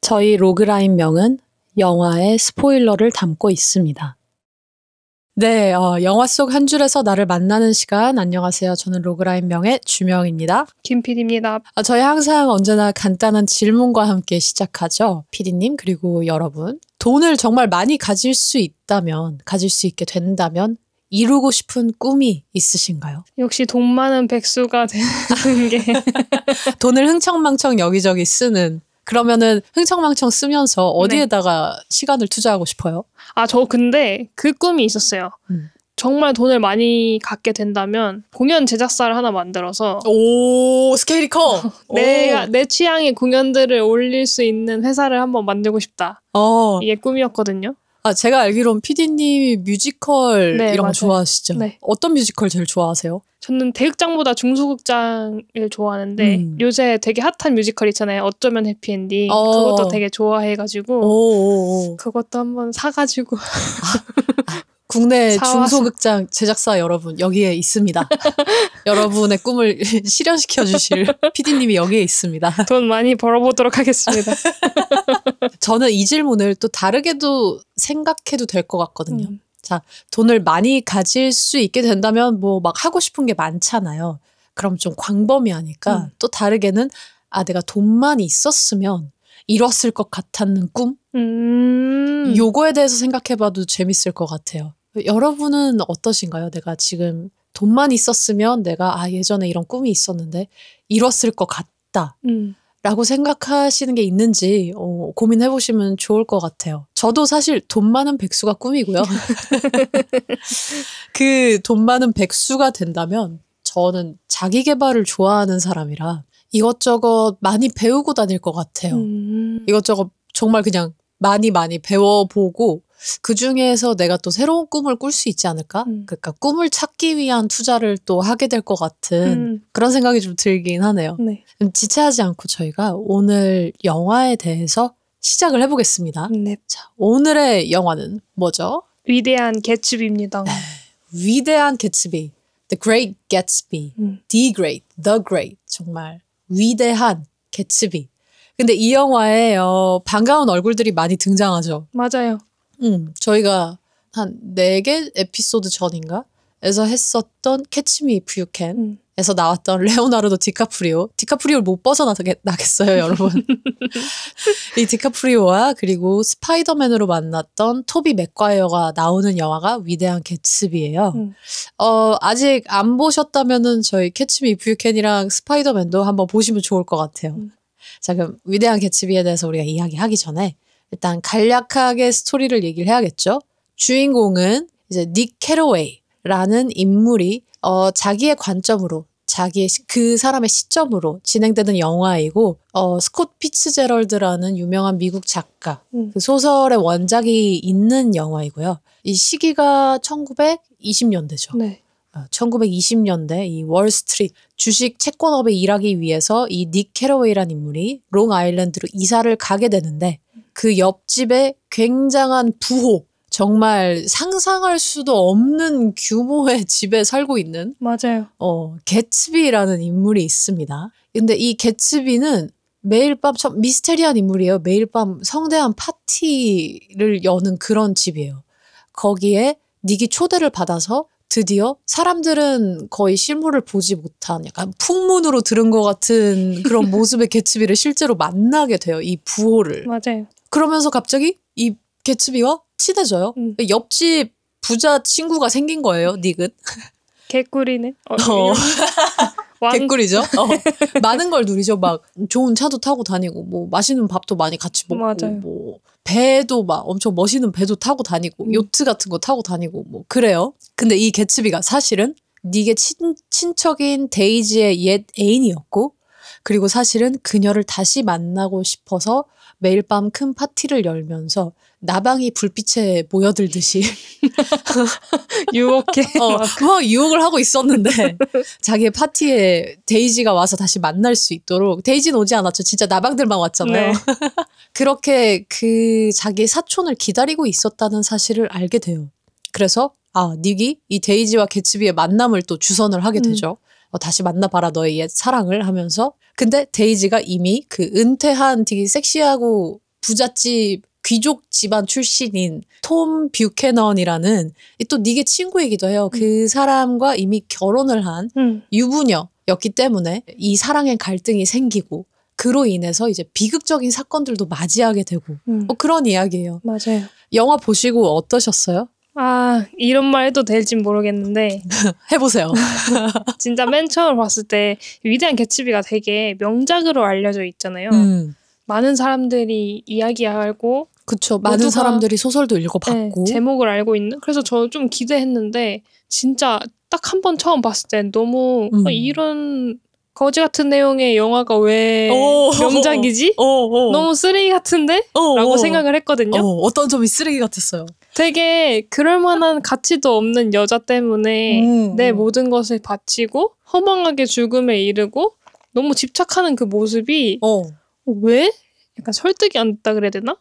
저희 로그라인명은 영화의 스포일러를 담고 있습니다. 네, 영화 속 한 줄에서 나를 만나는 시간. 안녕하세요. 저는 로그라인명의 주명입니다. 김PD입니다. 저희 항상 언제나 간단한 질문과 함께 시작하죠. PD님 그리고 여러분. 돈을 정말 많이 가질 수 있게 된다면 이루고 싶은 꿈이 있으신가요? 역시 돈 많은 백수가 되는 게 돈을 흥청망청 여기저기 쓰는, 그러면은 흥청망청 쓰면서 어디에다가 시간을 투자하고 싶어요? 저 근데 그 꿈이 있었어요. 정말 돈을 많이 갖게 된다면 공연 제작사를 하나 만들어서 오, 스케일이 커! 내 취향의 공연들을 올릴 수 있는 회사를 한번 만들고 싶다. 이게 꿈이었거든요. 제가 알기로는 PD님이 뮤지컬 이런 거 맞아요. 좋아하시죠? 네. 어떤 뮤지컬 제일 좋아하세요? 저는 대극장보다 중소극장을 좋아하는데 요새 되게 핫한 뮤지컬 있잖아요. 어쩌면 해피엔딩. 그것도 되게 좋아해가지고 그것도 한번 사가지고 국내 중소극장 제작사 여러분 여기에 있습니다. 여러분의 꿈을 실현시켜 주실 PD님이 여기에 있습니다. 돈 많이 벌어보도록 하겠습니다. 저는 이 질문을 또 다르게도 생각해도 될 것 같거든요. 자, 돈을 많이 가질 수 있게 된다면 뭐 막 하고 싶은 게 많잖아요. 그럼 좀 광범위하니까 또 다르게는 내가 돈만 있었으면 이뤘을 것 같았는 꿈? 요거에 대해서 생각해봐도 재밌을 것 같아요. 여러분은 어떠신가요? 내가 지금 돈만 있었으면 내가 예전에 이런 꿈이 있었는데 이뤘을 것 같다 라고 생각하시는 게 있는지 고민해보시면 좋을 것 같아요. 저도 사실 돈 많은 백수가 꿈이고요. 그 돈 많은 백수가 된다면 저는 자기 개발을 좋아하는 사람이라 이것저것 많이 배우고 다닐 것 같아요. 이것저것 정말 그냥 많이 배워보고 그중에서 내가 또 새로운 꿈을 꿀 수 있지 않을까? 그러니까 꿈을 찾기 위한 투자를 또 하게 될 것 같은 그런 생각이 좀 들긴 하네요. 네. 지체하지 않고 저희가 오늘 영화에 대해서 시작을 해보겠습니다. 네. 자, 오늘의 영화는 뭐죠? 위대한 개츠비입니다. 위대한 개츠비, The Great Gatsby, The Great, 정말 위대한 개츠비. 근데 이 영화에 반가운 얼굴들이 많이 등장하죠. 맞아요. 저희가 한 4개 에피소드 전인가? 에서 했었던 캐치 미 이프 유 캔 에서 나왔던 레오나르도 디카프리오를 못 벗어나겠어요, 여러분. 이 디카프리오와 그리고 스파이더맨으로 만났던 토비 맥과이어가 나오는 영화가 위대한 개츠비예요. 아직 안 보셨다면은 저희 캐치 미 이프 유 캔이랑 스파이더맨도 한번 보시면 좋을 것 같아요. 자, 그럼 위대한 개츠비에 대해서 우리가 이야기하기 전에 일단 간략하게 스토리를 얘기를 해야겠죠. 주인공은 이제 닉 캐러웨이라는 인물이 자기의 관점으로 그 사람의 시점으로 진행되는 영화이고 스콧 피츠제럴드라는 유명한 미국 작가 그 소설의 원작이 있는 영화이고요. 이 시기가 1920년대죠. 네. 1920년대 이 월스트리트 주식 채권업에 일하기 위해서 이 닉 캐러웨이라는 인물이 롱아일랜드로 이사를 가게 되는데 그 옆집에 굉장한 부호, 정말 상상할 수도 없는 규모의 집에 살고 있는 맞아요. 개츠비라는 인물이 있습니다. 근데 이 개츠비는 매일 밤 미스테리한 인물이에요. 매일 밤 성대한 파티를 여는 그런 집이에요. 거기에 닉이 초대를 받아서 드디어 사람들은 거의 실물을 보지 못한 약간 풍문으로 들은 것 같은 그런 모습의 개츠비를 실제로 만나게 돼요. 이 부호를. 맞아요. 그러면서 갑자기 이 개츠비와 친해져요. 옆집 부자 친구가 생긴 거예요, 닉은. 개꿀이네. 개꿀이죠. 많은 걸 누리죠. 막 좋은 차도 타고 다니고 뭐 맛있는 밥도 많이 같이 먹고 맞아요. 뭐 배도 막 엄청 멋있는 배도 타고 다니고 요트 같은 거 타고 다니고 뭐 그래요. 근데 이 개츠비가 사실은 닉의 친척인 데이지의 옛 애인이었고 그리고 사실은 그녀를 다시 만나고 싶어서 매일 밤 큰 파티를 열면서 나방이 불빛에 모여들듯이 유혹해. 막 유혹을 하고 있었는데 자기의 파티에 데이지가 와서 다시 만날 수 있도록 데이지는 오지 않았죠. 진짜 나방들만 왔잖아요. 네. 그렇게 그 자기의 사촌을 기다리고 있었다는 사실을 알게 돼요. 그래서 닉이 이 데이지와 개츠비의 만남을 또 주선을 하게 되죠. 다시 만나봐라 너의 옛 사랑을 하면서 근데 데이지가 이미 그 은퇴한 되게 섹시하고 부잣집 귀족 집안 출신인 톰 뷰캐넌이라는 또 니게 친구이기도 해요. 그 사람과 이미 결혼을 한 유부녀였기 때문에 이 사랑의 갈등이 생기고 그로 인해서 이제 비극적인 사건들도 맞이하게 되고 그런 이야기예요. 맞아요. 영화 보시고 어떠셨어요? 아, 이런 말 해도 될진 모르겠는데 해보세요. 진짜 맨 처음 봤을 때 위대한 개츠비가 되게 명작으로 알려져 있잖아요. 많은 사람들이 이야기하고 그쵸. 많은 사람들이 소설도 읽어봤고 네, 제목을 알고 있는. 그래서 저 좀 기대했는데 진짜 딱 한 번 처음 봤을 땐 너무 이런 거지 같은 내용의 영화가 왜 명작이지? 너무 쓰레기 같은데? 라고 생각을 했거든요. 어떤 점이 쓰레기 같았어요? 되게 그럴 만한 가치도 없는 여자 때문에 내 모든 것을 바치고 허망하게 죽음에 이르고 너무 집착하는 그 모습이 왜? 약간 설득이 안 됐다 그래야 되나?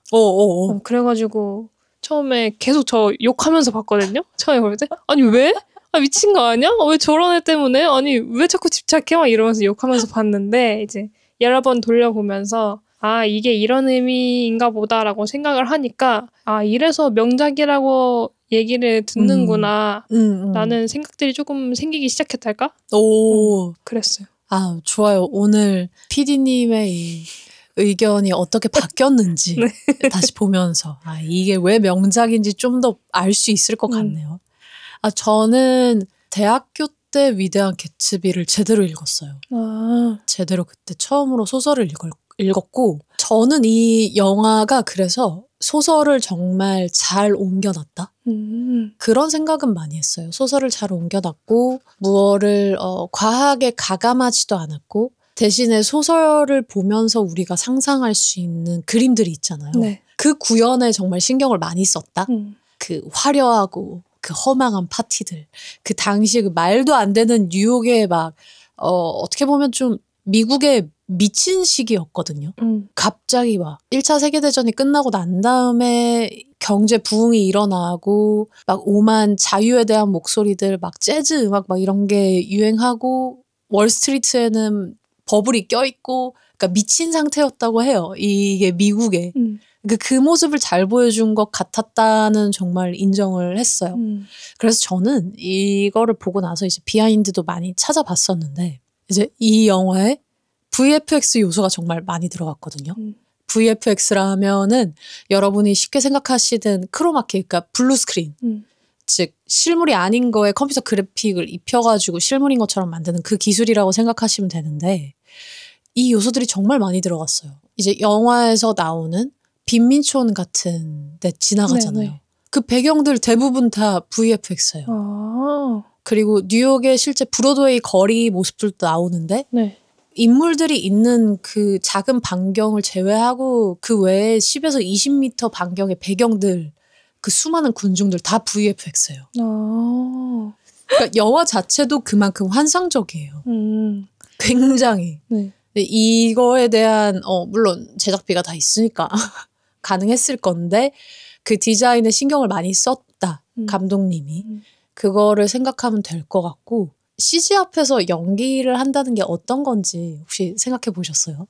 그래가지고 처음에 계속 저 욕하면서 봤거든요. 처음에 볼 때. 아니 왜? 아 미친 거 아니야? 왜 저런 애 때문에? 아니 왜 자꾸 집착해? 막 이러면서 욕하면서 봤는데 이제 여러 번 돌려보면서 아 이게 이런 의미인가 보다라고 생각을 하니까 아 이래서 명작이라고 얘기를 듣는구나 라는 생각들이 조금 생기기 시작했달까? 그랬어요. 아 좋아요. 오늘 PD님의 이 의견이 어떻게 바뀌었는지 네. 다시 보면서 아 이게 왜 명작인지 좀 더 알 수 있을 것 같네요. 아 저는 대학교 때 위대한 개츠비를 제대로 읽었어요. 제대로 그때 처음으로 소설을 읽었고 저는 이 영화가 그래서 소설을 정말 잘 옮겨놨다? 그런 생각은 많이 했어요. 소설을 잘 옮겨놨고 무엇을 과하게 가감하지도 않았고 대신에 소설을 보면서 우리가 상상할 수 있는 그림들이 있잖아요. 네. 그 구현에 정말 신경을 많이 썼다. 그 화려하고 그 허망한 파티들. 그 당시 그 말도 안 되는 뉴욕의 막 어떻게 보면 좀 미국의 미친 시기였거든요. 갑자기 막 1차 세계대전이 끝나고 난 다음에 경제 부흥이 일어나고 막 오만 자유에 대한 목소리들 막 재즈 음악 막 이런 게 유행하고 월스트리트에는 버블이 껴있고 그러니까 미친 상태였다고 해요. 이게 미국에. 그 모습을 잘 보여준 것 같았다는 정말 인정을 했어요. 그래서 저는 이거를 보고 나서 이제 비하인드도 많이 찾아봤었는데 이제 이 영화에 VFX 요소가 정말 많이 들어갔거든요. VFX라 하면은 여러분이 쉽게 생각하시는 크로마키, 그러니까 블루 스크린. 즉 실물이 아닌 거에 컴퓨터 그래픽을 입혀가지고 실물인 것처럼 만드는 그 기술이라고 생각하시면 되는데 이 요소들이 정말 많이 들어갔어요. 이제 영화에서 나오는 빈민촌 같은 데 지나가잖아요. 네네. 그 배경들 대부분 다 VFX예요. 그리고 뉴욕의 실제 브로드웨이 거리 모습들도 나오는데 네. 인물들이 있는 그 작은 반경을 제외하고 그 외에 10에서 20m 반경의 배경들 그 수많은 군중들 다 VFX예요. 그러니까 영화 자체도 그만큼 환상적이에요. 굉장히. 네. 이거에 대한 물론 제작비가 다 있으니까 가능했을 건데 그 디자인에 신경을 많이 썼다. 감독님이. 그거를 생각하면 될 것 같고 CG 앞에서 연기를 한다는 게 어떤 건지 혹시 생각해 보셨어요?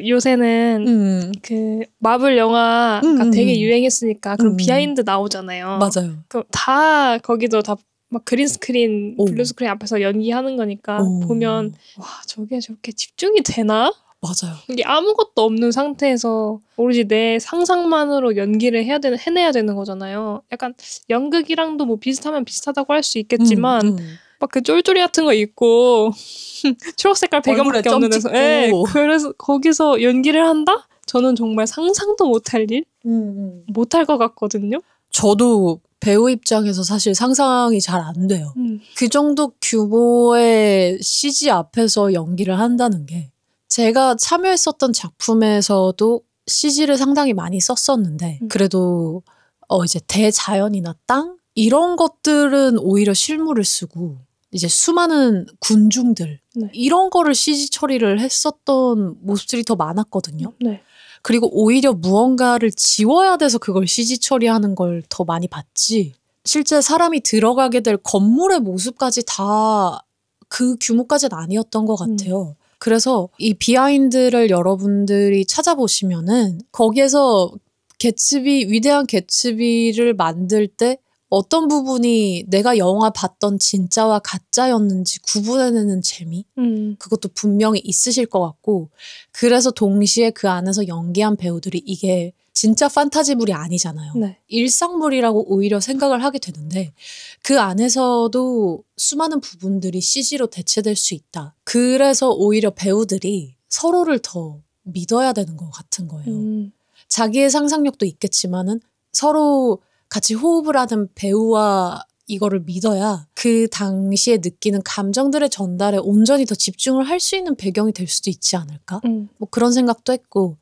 요새는 그 마블 영화가 되게 유행했으니까 그럼 비하인드 나오잖아요. 맞아요. 그럼 다 거기도 다 막 그린 스크린, 블루 스크린 앞에서 연기하는 거니까 보면 와 저게 저렇게 집중이 되나? 맞아요. 이게 아무것도 없는 상태에서 오로지 내 상상만으로 연기를 해내야 되는 거잖아요. 약간 연극이랑도 뭐 비슷하면 비슷하다고 할 수 있겠지만 막 그 쫄쫄이 같은 거 있고 초록 색깔 배경밖에 없는 데서 그래서 거기서 연기를 한다? 저는 정말 상상도 못할 일? 못할 것 같거든요. 저도 배우 입장에서 사실 상상이 잘 안 돼요. 그 정도 규모의 CG 앞에서 연기를 한다는 게 제가 참여했었던 작품에서도 CG를 상당히 많이 썼었는데 그래도 이제 대자연이나 땅 이런 것들은 오히려 실물을 쓰고 이제 수많은 군중들 이런 거를 CG 처리를 했었던 모습들이 더 많았거든요. 네. 그리고 오히려 무언가를 지워야 돼서 그걸 CG 처리하는 걸 더 많이 봤지 실제 사람이 들어가게 될 건물의 모습까지 다 그 규모까지는 아니었던 것 같아요. 그래서 이 비하인드를 여러분들이 찾아보시면은 거기에서 위대한 개츠비를 만들 때 어떤 부분이 내가 영화 봤던 진짜와 가짜였는지 구분해내는 재미? 그것도 분명히 있으실 것 같고, 그래서 동시에 그 안에서 연기한 배우들이 이게 진짜 판타지물이 아니잖아요. 네. 일상물이라고 오히려 생각을 하게 되는데 그 안에서도 수많은 부분들이 CG로 대체될 수 있다. 그래서 오히려 배우들이 서로를 더 믿어야 되는 것 같은 거예요. 자기의 상상력도 있겠지만은 서로 같이 호흡을 하는 배우와 이거를 믿어야 그 당시에 느끼는 감정들의 전달에 온전히 더 집중을 할 수 있는 배경이 될 수도 있지 않을까? 뭐 그런 생각도 했고,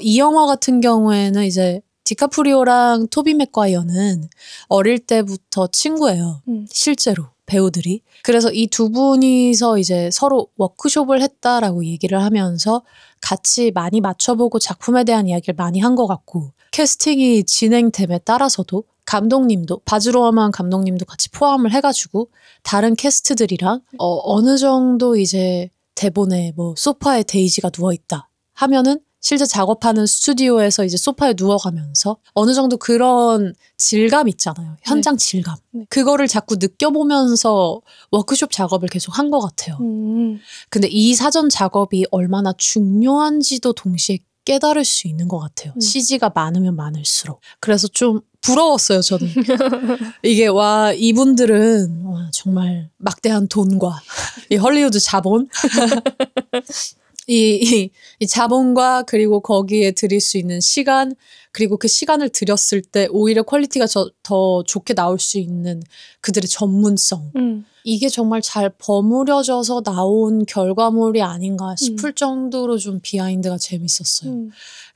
이 영화 같은 경우에는 이제 디카프리오랑 토비 맥과이어는 어릴 때부터 친구예요. 실제로 배우들이. 그래서 이 두 분이서 이제 서로 워크숍을 했다라고 얘기를 하면서 같이 많이 맞춰보고 작품에 대한 이야기를 많이 한 것 같고, 캐스팅이 진행됨에 따라서도 감독님도, 바즈로아만 감독님도 같이 포함을 해가지고 다른 캐스트들이랑 어느 정도 이제 대본에 뭐 소파에 데이지가 누워있다 하면은 실제 작업하는 스튜디오에서 이제 소파에 누워가면서 어느 정도 그런 질감 있잖아요. 현장 질감. 네. 그거를 자꾸 느껴보면서 워크숍 작업을 계속 한 것 같아요. 근데 이 사전 작업이 얼마나 중요한지도 동시에 깨달을 수 있는 것 같아요. CG가 많으면 많을수록. 그래서 좀 부러웠어요, 저는. 이게 이분들은 정말 막대한 돈과 이 헐리우드 자본 이 자본과 그리고 거기에 들일 수 있는 시간, 그리고 그 시간을 들였을 때 오히려 퀄리티가 더 좋게 나올 수 있는 그들의 전문성. 이게 정말 잘 버무려져서 나온 결과물이 아닌가 싶을 정도로 좀 비하인드가 재밌었어요.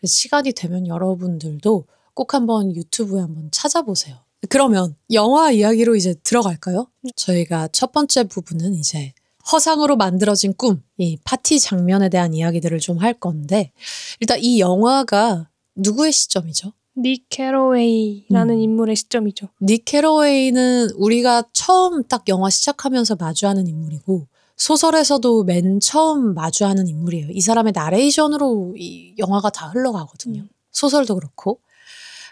시간이 되면 여러분들도 꼭 한번 유튜브에 한번 찾아보세요. 그러면 영화 이야기로 이제 들어갈까요? 저희가 첫 번째 부분은 이제 허상으로 만들어진 꿈, 이 파티 장면에 대한 이야기들을 좀 할 건데, 일단 이 영화가 누구의 시점이죠? 닉 캐러웨이라는 인물의 시점이죠. 닉 캐러웨이는 우리가 처음 딱 영화 시작하면서 마주하는 인물이고, 소설에서도 맨 처음 마주하는 인물이에요. 이 사람의 나레이션으로 이 영화가 다 흘러가거든요. 소설도 그렇고.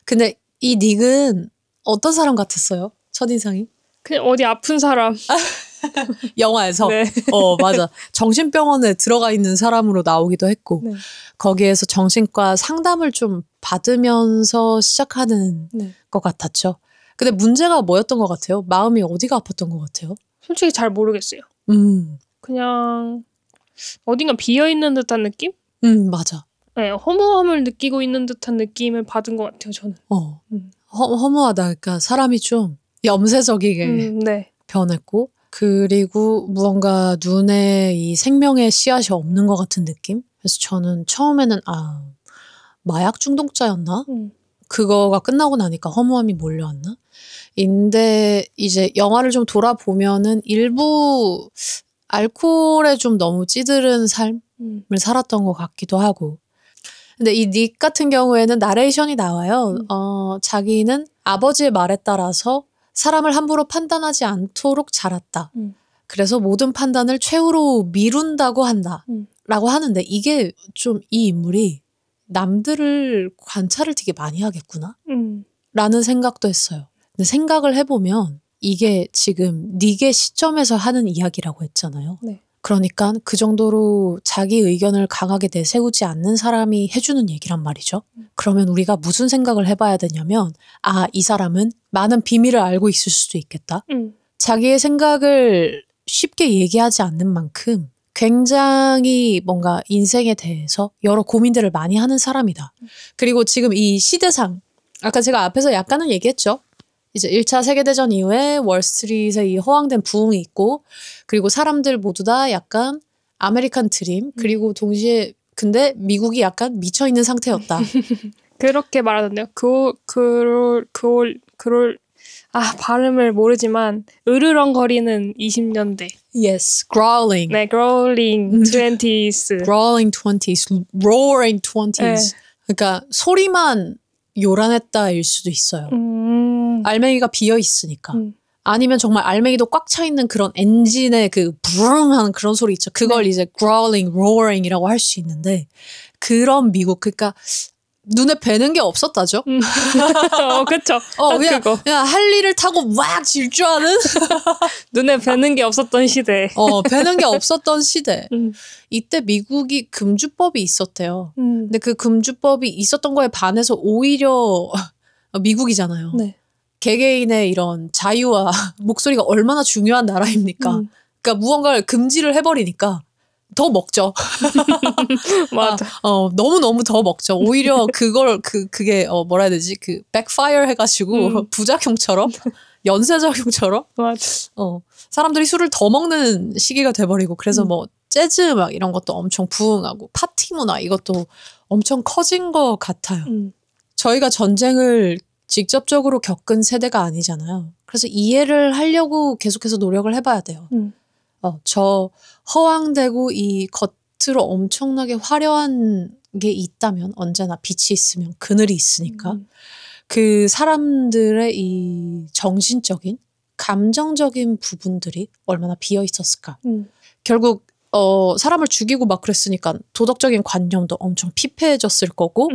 근데 이 닉은 어떤 사람 같았어요? 첫인상이? 그냥 어디 아픈 사람. 영화에서? 네. 맞아. 정신병원에 들어가 있는 사람으로 나오기도 했고, 네. 거기에서 정신과 상담을 좀 받으면서 시작하는 것 같았죠. 근데 문제가 뭐였던 것 같아요? 마음이 어디가 아팠던 것 같아요? 솔직히 잘 모르겠어요. 그냥 어딘가 비어있는 듯한 느낌? 맞아. 네, 허무함을 느끼고 있는 듯한 느낌을 받은 것 같아요, 저는. 허무하다. 그러니까 사람이 좀 염세적이게 네. 변했고, 그리고 무언가 눈에 이 생명의 씨앗이 없는 것 같은 느낌? 그래서 저는 처음에는 마약 중독자였나? 그거가 끝나고 나니까 허무함이 몰려왔나? 근데 이제 영화를 좀 돌아보면은 일부 알코올에 좀 너무 찌들은 삶을 살았던 것 같기도 하고. 근데 이 닉 같은 경우에는 나레이션이 나와요. 자기는 아버지의 말에 따라서 사람을 함부로 판단하지 않도록 자랐다. 그래서 모든 판단을 최후로 미룬다고 한다. 라고 하는데 이게 좀 이 인물이 남들을 관찰을 되게 많이 하겠구나. 라는 생각도 했어요. 근데 생각을 해보면 이게 지금 닉의 시점에서 하는 이야기라고 했잖아요. 네. 그러니까 그 정도로 자기 의견을 강하게 내세우지 않는 사람이 해주는 얘기란 말이죠. 그러면 우리가 무슨 생각을 해봐야 되냐면 이 사람은 많은 비밀을 알고 있을 수도 있겠다. 자기의 생각을 쉽게 얘기하지 않는 만큼 굉장히 뭔가 인생에 대해서 여러 고민들을 많이 하는 사람이다. 그리고 지금 이 시대상, 아까 제가 앞에서 약간은 얘기했죠. 이제 1차 세계대전 이후에 월스트리트에 이 허황된 부흥이 있고, 그리고 사람들 모두 다 약간 아메리칸 드림, 그리고 동시에 근데 미국이 약간 미쳐있는 상태였다. 그렇게 말하던데요. 발음을 모르지만 으르렁거리는 20년대. Yes, growling. 네, growling 20s. growling 20s, roaring 20s. 네. 그러니까 소리만 요란했다일 수도 있어요. 알맹이가 비어 있으니까. 아니면 정말 알맹이도 꽉 차 있는 그런 엔진의 그 부릉하는 그런 소리 있죠. 그걸 네. 이제 growling, roaring이라고 할 수 있는데 그런 미국 그러니까 눈에 뵈는 게 없었다죠. 그쵸. 그냥 할 일을 타고 막 질주하는 눈에 뵈는 게 없었던 시대. 뵈는 게 없었던 시대. 이때 미국이 금주법이 있었대요. 근데 그 금주법이 있었던 거에 반해서 오히려 미국이잖아요. 네. 개개인의 이런 자유와 목소리가 얼마나 중요한 나라입니까? 그러니까 무언가를 금지를 해버리니까 더 먹죠. 맞아. 너무너무 더 먹죠. 오히려 그게 뭐라 해야 되지? 그 backfire 해가지고 부작용처럼 연쇄작용처럼 맞아. 사람들이 술을 더 먹는 시기가 돼버리고 그래서 뭐 재즈 음악 이런 것도 엄청 부흥하고 파티 문화 이것도 엄청 커진 것 같아요. 저희가 전쟁을 직접적으로 겪은 세대가 아니잖아요. 그래서 이해를 하려고 계속해서 노력을 해봐야 돼요. 저 허황되고 이 겉으로 엄청나게 화려한 게 있다면 언제나 빛이 있으면 그늘이 있으니까 그 사람들의 이 정신적인 감정적인 부분들이 얼마나 비어 있었을까. 결국 사람을 죽이고 막 그랬으니까 도덕적인 관념도 엄청 피폐해졌을 거고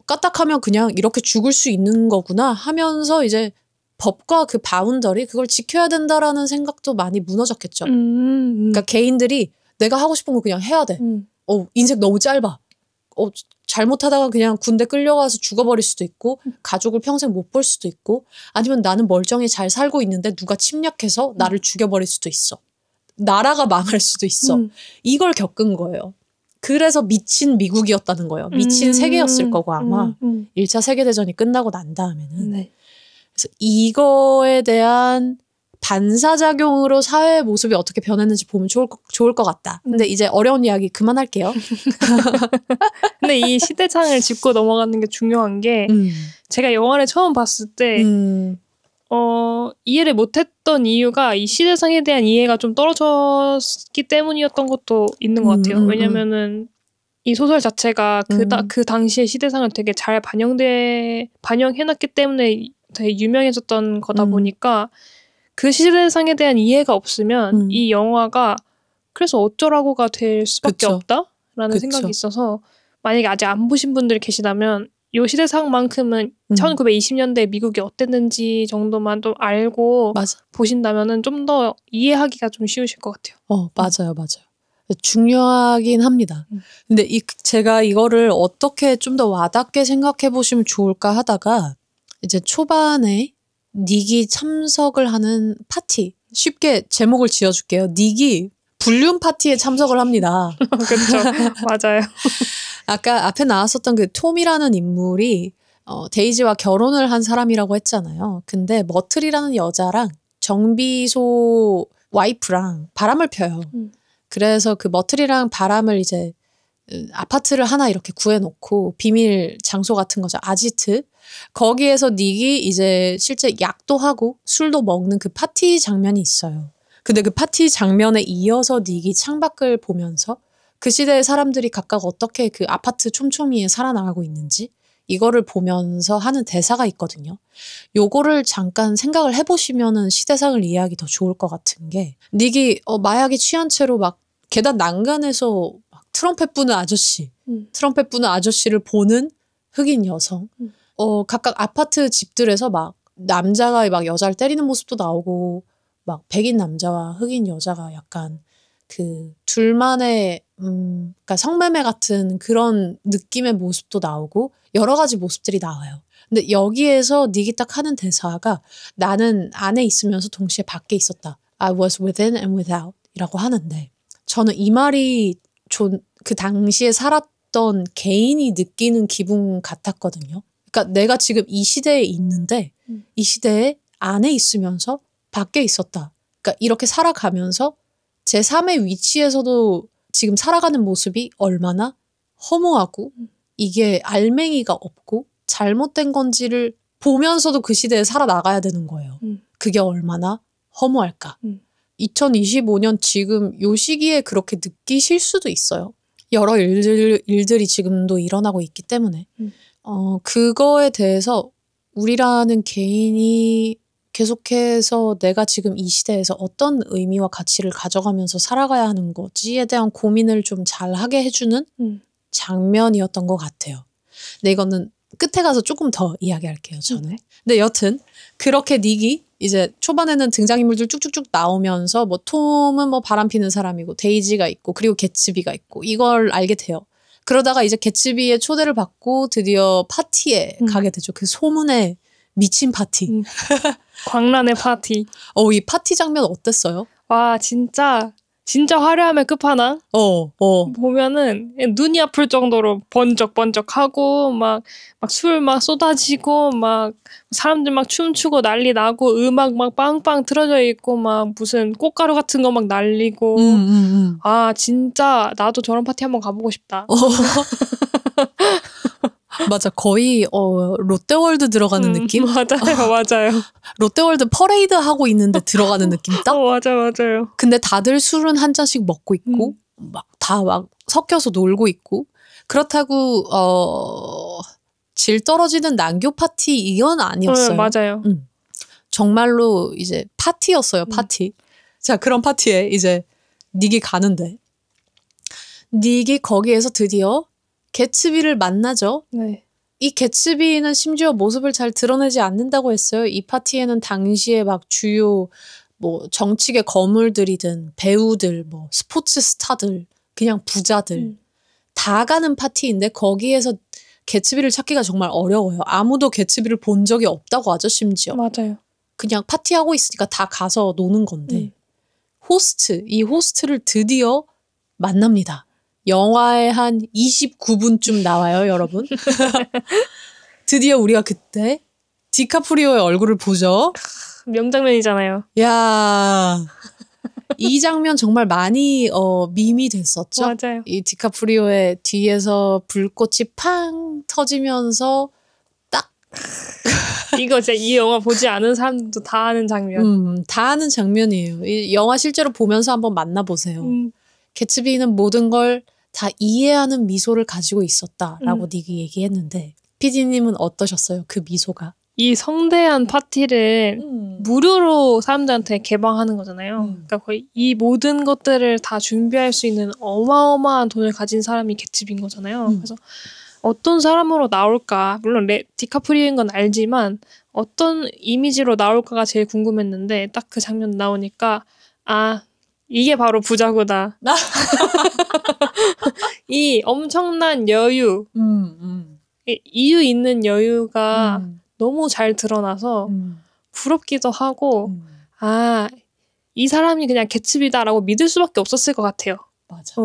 까딱하면 그냥 이렇게 죽을 수 있는 거구나 하면서 이제 법과 그 바운더리 그걸 지켜야 된다라는 생각도 많이 무너졌겠죠. 그러니까 개인들이 내가 하고 싶은 거 그냥 해야 돼. 인생 너무 짧아. 잘못하다가 그냥 군대 끌려가서 죽어버릴 수도 있고 가족을 평생 못 볼 수도 있고 아니면 나는 멀쩡히 잘 살고 있는데 누가 침략해서 나를 죽여버릴 수도 있어. 나라가 망할 수도 있어. 이걸 겪은 거예요. 그래서 미친 미국이었다는 거예요. 미친 세계였을 거고 아마 1차 세계대전이 끝나고 난 다음에는. 네. 그래서 이거에 대한 반사작용으로 사회의 모습이 어떻게 변했는지 보면 좋을 것 같다. 근데 이제 어려운 이야기 그만할게요. 근데 이 시대상을 짚고 넘어가는 게 중요한 게 제가 영화를 처음 봤을 때 이해를 못했던 이유가 이 시대상에 대한 이해가 좀 떨어졌기 때문이었던 것도 있는 것 같아요. 왜냐면은 이 소설 자체가 그 당시의 시대상을 되게 잘 반영해놨기 때문에 되게 유명해졌던 거다 보니까 그 시대상에 대한 이해가 없으면 이 영화가 그래서 어쩌라고가 될 수밖에 그쵸. 없다라는 그쵸. 생각이 있어서 만약에 아직 안 보신 분들이 계시다면 이 시대상만큼은 1920년대 미국이 어땠는지 정도만 좀 알고 맞아. 보신다면은 좀 더 이해하기가 좀 쉬우실 것 같아요. 맞아요. 중요하긴 합니다. 근데 제가 이거를 어떻게 좀 더 와닿게 생각해 보시면 좋을까 하다가 이제 초반에 닉이 참석을 하는 파티. 쉽게 제목을 지어줄게요. 닉이 불륜 파티에 참석을 합니다. 그렇죠. 맞아요. 아까 앞에 나왔었던 그 톰이라는 인물이 데이지와 결혼을 한 사람이라고 했잖아요. 근데 머틀이라는 여자랑 정비소 와이프랑 바람을 펴요. 그래서 그 머틀이랑 바람을 이제 아파트를 하나 이렇게 구해놓고 비밀 장소 같은 거죠. 아지트. 거기에서 닉이 이제 실제 약도 하고 술도 먹는 그 파티 장면이 있어요. 근데 그 파티 장면에 이어서 닉이 창밖을 보면서 그 시대의 사람들이 각각 어떻게 그 아파트 촘촘이에 살아나가고 있는지 이거를 보면서 하는 대사가 있거든요. 요거를 잠깐 생각을 해보시면은 시대상을 이해하기 더 좋을 것 같은 게 닉이 마약에 취한 채로 막 계단 난간에서 막 트럼펫 부는 아저씨를 보는 흑인 여성 각각 아파트 집들에서 막 남자가 막 여자를 때리는 모습도 나오고 막 백인 남자와 흑인 여자가 약간 그 둘만의 그러니까 성매매 같은 그런 느낌의 모습도 나오고 여러 가지 모습들이 나와요. 근데 여기에서 닉이 딱 하는 대사가 나는 안에 있으면서 동시에 밖에 있었다. I was within and without 이라고 하는데 저는 이 말이 그 당시에 살았던 개인이 느끼는 기분 같았거든요. 그러니까 내가 지금 이 시대에 있는데 이 시대에 안에 있으면서 밖에 있었다. 그러니까 이렇게 살아가면서 제 3의 위치에서도 지금 살아가는 모습이 얼마나 허무하고 이게 알맹이가 없고 잘못된 건지를 보면서도 그 시대에 살아나가야 되는 거예요. 그게 얼마나 허무할까. 2025년 지금 요 시기에 그렇게 느끼실 수도 있어요. 여러 일들이 지금도 일어나고 있기 때문에. 그거에 대해서 우리라는 개인이 계속해서 내가 지금 이 시대에서 어떤 의미와 가치를 가져가면서 살아가야 하는 거지에 대한 고민을 좀 잘하게 해주는 장면이었던 것 같아요. 근데 이거는 끝에 가서 조금 더 이야기할게요, 저는. 근데 여튼 그렇게 닉이 이제 초반에는 등장인물들 쭉쭉쭉 나오면서 뭐 톰은 뭐 바람피는 사람이고 데이지가 있고 그리고 개츠비가 있고 이걸 알게 돼요. 그러다가 이제 개츠비의 초대를 받고 드디어 파티에 가게 되죠. 그 소문에 미친 파티. 광란의 파티. 이 파티 장면 어땠어요? 와, 진짜 화려함의 끝판왕. 보면은 눈이 아플 정도로 번쩍번쩍하고 막 술 막 쏟아지고 막 사람들 막 춤추고 난리 나고 음악 막 빵빵 틀어져 있고 막 무슨 꽃가루 같은 거 막 날리고. 아, 진짜 나도 저런 파티 한번 가보고 싶다. 맞아. 거의 롯데월드 들어가는 느낌? 맞아요. 롯데월드 퍼레이드 하고 있는데 들어가는 느낌 딱? 맞아요. 근데 다들 술은 한 잔씩 먹고 있고 막 다 막 섞여서 놀고 있고 그렇다고 질 떨어지는 난교 파티 이건 아니었어요. 맞아요. 정말로 이제 파티였어요. 파티. 자, 그런 파티에 이제 닉이 가는데 닉이 거기에서 드디어 개츠비를 만나죠. 네. 이 개츠비는 심지어 모습을 잘 드러내지 않는다고 했어요. 이 파티에는 당시에 막 주요 뭐 정치계 거물들이든 배우들, 뭐 스포츠 스타들, 그냥 부자들 다 가는 파티인데 거기에서 개츠비를 찾기가 정말 어려워요. 아무도 개츠비를 본 적이 없다고 하죠, 심지어. 맞아요. 그냥 파티하고 있으니까 다 가서 노는 건데 이 호스트를 드디어 만납니다. 영화에 한 29분쯤 나와요, 여러분. 드디어 우리가 그때 디카프리오의 얼굴을 보죠. 명장면이잖아요. 야, 이 장면 정말 많이 밈이 됐었죠. 맞아요. 이 디카프리오의 뒤에서 불꽃이 팡 터지면서 딱 이거 진짜 이 영화 보지 않은 사람들도 다 아는 장면. 다 아는 장면이에요. 이 영화 실제로 보면서 한번 만나보세요. 개츠비는 모든 걸 다 이해하는 미소를 가지고 있었다라고 닉이 얘기했는데 PD님은 어떠셨어요? 그 미소가? 이 성대한 파티를 무료로 사람들한테 개방하는 거잖아요. 그러니까 거의 이 모든 것들을 다 준비할 수 있는 어마어마한 돈을 가진 사람이 개츠비인 거잖아요. 그래서 어떤 사람으로 나올까? 물론 디카프리오인 건 알지만 어떤 이미지로 나올까가 제일 궁금했는데 딱 그 장면 나오니까 이게 바로 부자구나. 이 엄청난 여유, 이유 있는 여유가 너무 잘 드러나서 부럽기도 하고 이 사람이 그냥 개츠비다라고 믿을 수밖에 없었을 것 같아요. 맞아.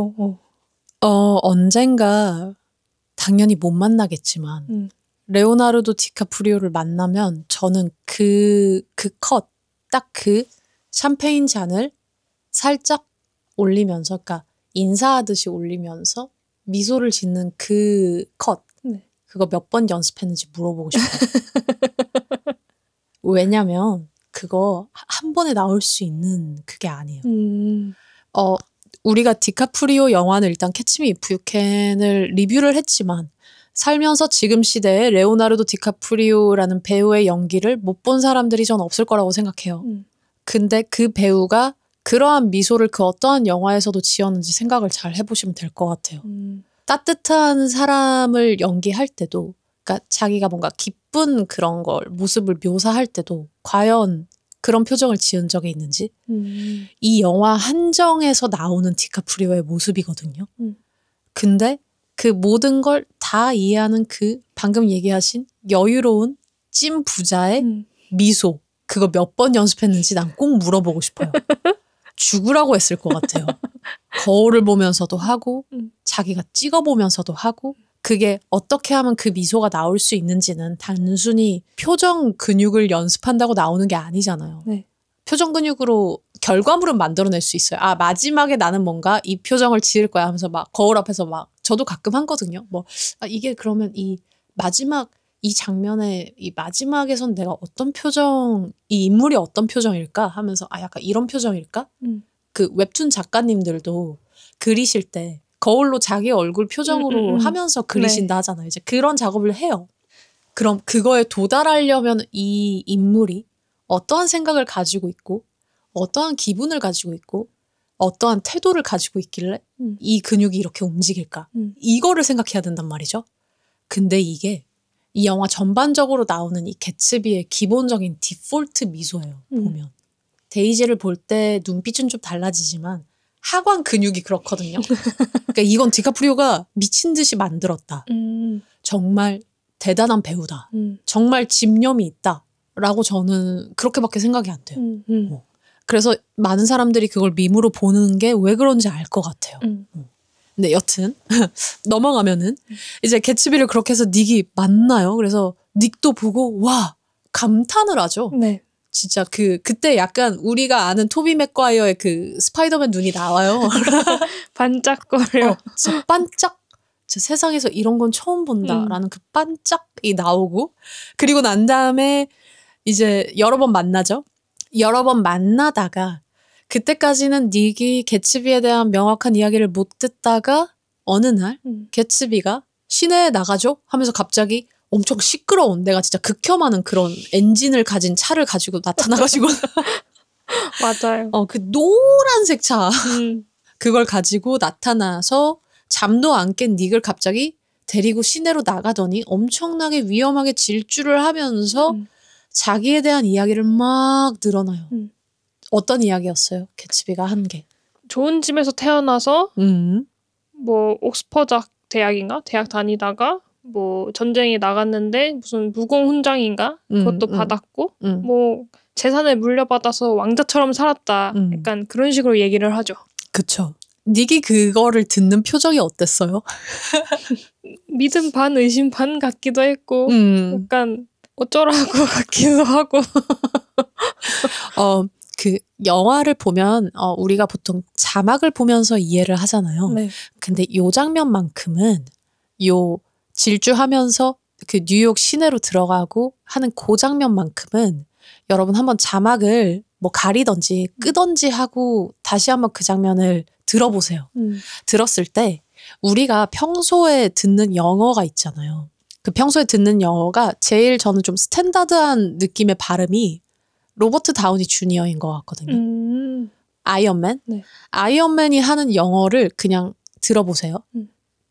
언젠가 당연히 못 만나겠지만 레오나르도 디카프리오를 만나면 저는 그 컷, 딱 그 샴페인 잔을 살짝 올리면서, 그러니까 인사하듯이 올리면서 미소를 짓는 그 컷, 그거 몇 번 연습했는지 물어보고 싶어요. 왜냐면 그거 한 번에 나올 수 있는 그게 아니에요. 우리가 디카프리오 영화는 일단 캐치 미 이프 유 캔을 리뷰를 했지만 살면서 지금 시대에 레오나르도 디카프리오라는 배우의 연기를 못 본 사람들이 전 없을 거라고 생각해요. 근데 그 배우가 그러한 미소를 그 어떠한 영화에서도 지었는지 생각을 잘 해보시면 될 것 같아요. 따뜻한 사람을 연기할 때도, 그러니까 자기가 뭔가 기쁜 그런 걸 모습을 묘사할 때도 과연 그런 표정을 지은 적이 있는지 이 영화 한정에서 나오는 디카프리오의 모습이거든요. 근데 그 모든 걸 다 이해하는 그 방금 얘기하신 여유로운 찐 부자의 미소, 그거 몇 번 연습했는지 난 꼭 물어보고 싶어요. 죽으라고 했을 것 같아요. 거울을 보면서도 하고 자기가 찍어보면서도 하고 그게 어떻게 하면 그 미소가 나올 수 있는지는 단순히 표정 근육을 연습한다고 나오는 게 아니잖아요. 네. 표정 근육으로 결과물은 만들어낼 수 있어요. 마지막에 나는 뭔가 이 표정을 지을 거야 하면서 막 거울 앞에서 막 저도 가끔 하거든요. 이게 그러면 이 마지막 이 장면에 이 마지막에선 내가 어떤 표정, 이 인물이 어떤 표정일까 하면서 약간 이런 표정일까? 그 웹툰 작가님들도 그리실 때 거울로 자기 얼굴 표정으로 하면서 그리신다 하잖아요. 이제 그런 작업을 해요. 그럼 그거에 도달하려면 이 인물이 어떠한 생각을 가지고 있고 어떠한 기분을 가지고 있고 어떠한 태도를 가지고 있길래 이 근육이 이렇게 움직일까? 이거를 생각해야 된단 말이죠. 근데 이게 이 영화 전반적으로 나오는 이 개츠비의 기본적인 디폴트 미소예요. 보면. 데이지를 볼 때 눈빛은 좀 달라지지만 하관 근육이 그렇거든요. 그러니까 이건 디카프리오가 미친 듯이 만들었다. 정말 대단한 배우다. 정말 집념이 있다. 라고 저는 그렇게밖에 생각이 안 돼요. 그래서 많은 사람들이 그걸 밈으로 보는 게 왜 그런지 알 것 같아요. 근데 여튼 넘어가면은 이제 개츠비를 그렇게 해서 닉이 만나요. 그래서 닉도 보고 와 감탄을 하죠. 네. 진짜 그때 약간 우리가 아는 토비 맥과이어의 그 스파이더맨 눈이 나와요. 반짝거려. 진짜 반짝. 진짜 세상에서 이런 건 처음 본다라는 그 반짝이 나오고 그리고 난 다음에 이제 여러 번 만나죠. 여러 번 만나다가 그때까지는 닉이 개츠비에 대한 명확한 이야기를 못 듣다가 어느 날 개츠비가 시내에 나가죠 하면서 갑자기 엄청 시끄러운 내가 진짜 극혐하는 그런 엔진을 가진 차를 가지고 나타나가지고 맞아요. 그 노란색 차 그걸 가지고 나타나서 잠도 안 깬 닉을 갑자기 데리고 시내로 나가더니 엄청나게 위험하게 질주를 하면서 자기에 대한 이야기를 막 늘어나요. 어떤 이야기였어요? 개츠비가 한 게. 좋은 집에서 태어나서 뭐 옥스퍼드 대학인가? 대학 다니다가 뭐 전쟁에 나갔는데 무슨 무공훈장인가? 그것도 받았고 뭐 재산을 물려받아서 왕자처럼 살았다. 약간 그런 식으로 얘기를 하죠. 그쵸. 닉이 그거를 듣는 표정이 어땠어요? 믿음 반 의심 반 같기도 했고 약간 어쩌라고 같기도 하고 그 영화를 보면 우리가 보통 자막을 보면서 이해를 하잖아요. 네. 근데 요 장면만큼은 요 질주하면서 그 뉴욕 시내로 들어가고 하는 그 장면만큼은 여러분 한번 자막을 뭐 가리던지 끄던지 하고 다시 한번 그 장면을 들어보세요. 들었을 때 우리가 평소에 듣는 영어가 있잖아요. 그 평소에 듣는 영어가 제일 저는 좀 스탠다드한 느낌의 발음이 로버트 다우니 주니어인 것 같거든요. 아이언맨? 네. 아이언맨이 하는 영어를 그냥 들어보세요.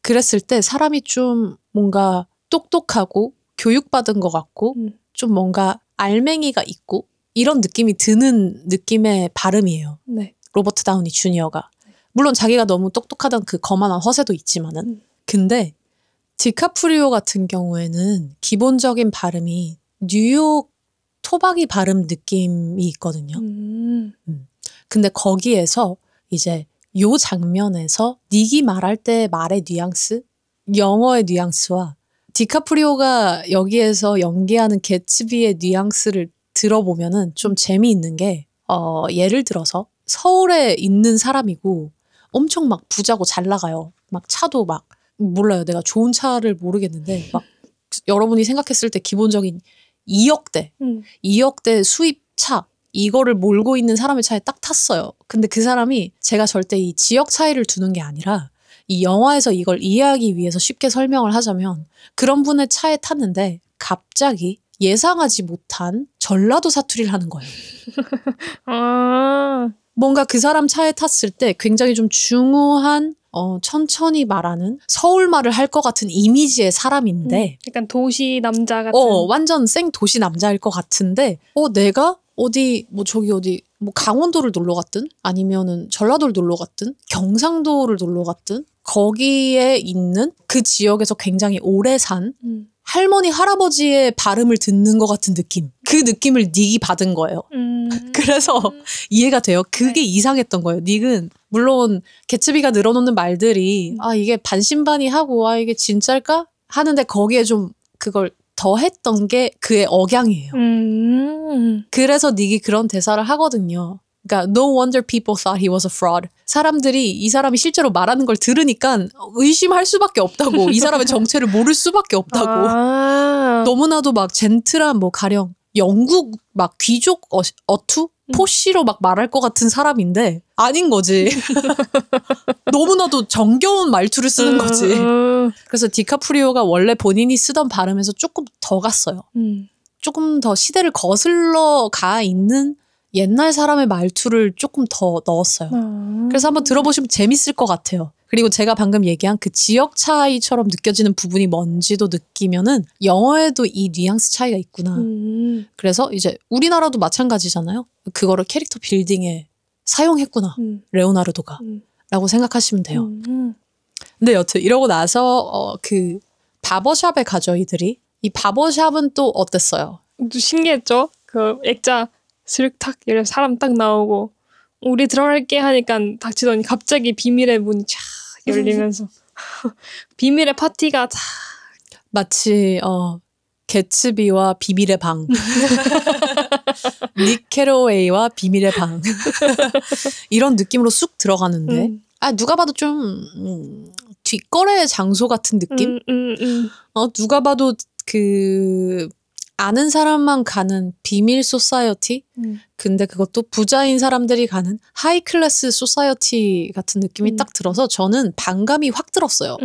그랬을 때 사람이 좀 뭔가 똑똑하고 교육받은 것 같고 좀 뭔가 알맹이가 있고 이런 느낌이 드는 느낌의 발음이에요. 네. 로버트 다우니 주니어가. 물론 자기가 너무 똑똑하던 그 거만한 허세도 있지만은 근데 디카프리오 같은 경우에는 기본적인 발음이 뉴욕 토박이 발음 느낌이 있거든요. 근데 거기에서 이제 요 장면에서 닉이 말할 때 말의 뉘앙스, 영어의 뉘앙스와 디카프리오가 여기에서 연기하는 개츠비의 뉘앙스를 들어보면은 좀 재미있는 게 예를 들어서 서울에 있는 사람이고 엄청 막 부자고 잘 나가요. 막 차도 막 몰라요. 내가 좋은 차를 모르겠는데 막 여러분이 생각했을 때 기본적인 2억대 수입 차 이거를 몰고 있는 사람의 차에 딱 탔어요. 근데 그 사람이 제가 절대 이 지역 차이를 두는 게 아니라 이 영화에서 이걸 이해하기 위해서 쉽게 설명을 하자면 그런 분의 차에 탔는데 갑자기 예상하지 못한 전라도 사투리를 하는 거예요. 뭔가 그 사람 차에 탔을 때 굉장히 좀 중후한 천천히 말하는 서울말을 할 것 같은 이미지의 사람인데 약간 도시 남자 같은 완전 생 도시 남자일 것 같은데 내가 어디 뭐 저기 어디 뭐 강원도를 놀러 갔든 아니면은 전라도를 놀러 갔든 경상도를 놀러 갔든 거기에 있는 그 지역에서 굉장히 오래 산 할머니 할아버지의 발음을 듣는 것 같은 느낌. 그 느낌을 닉이 받은 거예요. 그래서 이해가 돼요. 그게 이상했던 거예요. 닉은 물론 개츠비가 늘어놓는 말들이 이게 반신반의하고 이게 진짜일까? 하는데 거기에 좀 그걸 더했던 게 그의 억양이에요. 그래서 닉이 그런 대사를 하거든요. 그러니까 no wonder people thought he was a fraud. 사람들이 이 사람이 실제로 말하는 걸 들으니까 의심할 수밖에 없다고. 이 사람의 정체를 모를 수밖에 없다고. 너무나도 막 젠틀한 뭐 가령 영국 막 귀족 어투? 포시로 막 말할 것 같은 사람인데 아닌 거지. 너무나도 정겨운 말투를 쓰는 거지. 그래서 디카프리오가 원래 본인이 쓰던 발음에서 조금 더 갔어요. 조금 더 시대를 거슬러 가 있는 옛날 사람의 말투를 조금 더 넣었어요. 그래서 한번 들어보시면 재밌을 것 같아요. 그리고 제가 방금 얘기한 그 지역 차이처럼 느껴지는 부분이 뭔지도 느끼면은 영어에도 이 뉘앙스 차이가 있구나. 그래서 이제 우리나라도 마찬가지잖아요. 그거를 캐릭터 빌딩에 사용했구나. 레오나르도가. 라고 생각하시면 돼요. 근데 여튼 이러고 나서 그 바버샵에 가죠, 이들이. 이 바버샵은 또 어땠어요? 또 신기했죠? 그 액자 슬탁 이래 사람 딱 나오고 우리 들어갈게 하니까 닥치더니 갑자기 비밀의 문이 쫙 열리면서 비밀의 파티가 다 마치 개츠비와 비밀의 방 닉 캐러웨이와 비밀의 방 이런 느낌으로 쑥 들어가는데 누가 봐도 좀 뒷거래 장소 같은 느낌? 누가 봐도 그 아는 사람만 가는 비밀 소사이어티? 근데 그것도 부자인 사람들이 가는 하이 클래스 소사이어티 같은 느낌이 딱 들어서 저는 반감이 확 들었어요.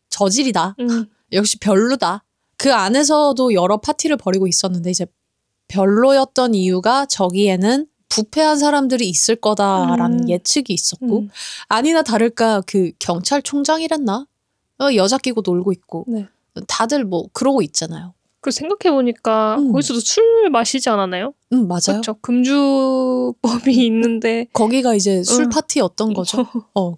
저질이다. 역시 별로다. 그 안에서도 여러 파티를 벌이고 있었는데 이제 별로였던 이유가 저기에는 부패한 사람들이 있을 거다라는 예측이 있었고 아니나 다를까 그 경찰총장이랬나? 여자 끼고 놀고 있고 네. 다들 뭐 그러고 있잖아요. 그 생각해보니까 거기서도 술 마시지 않았나요? 맞아요. 그렇죠. 금주법이 있는데 거기가 이제 술 파티였던 거죠.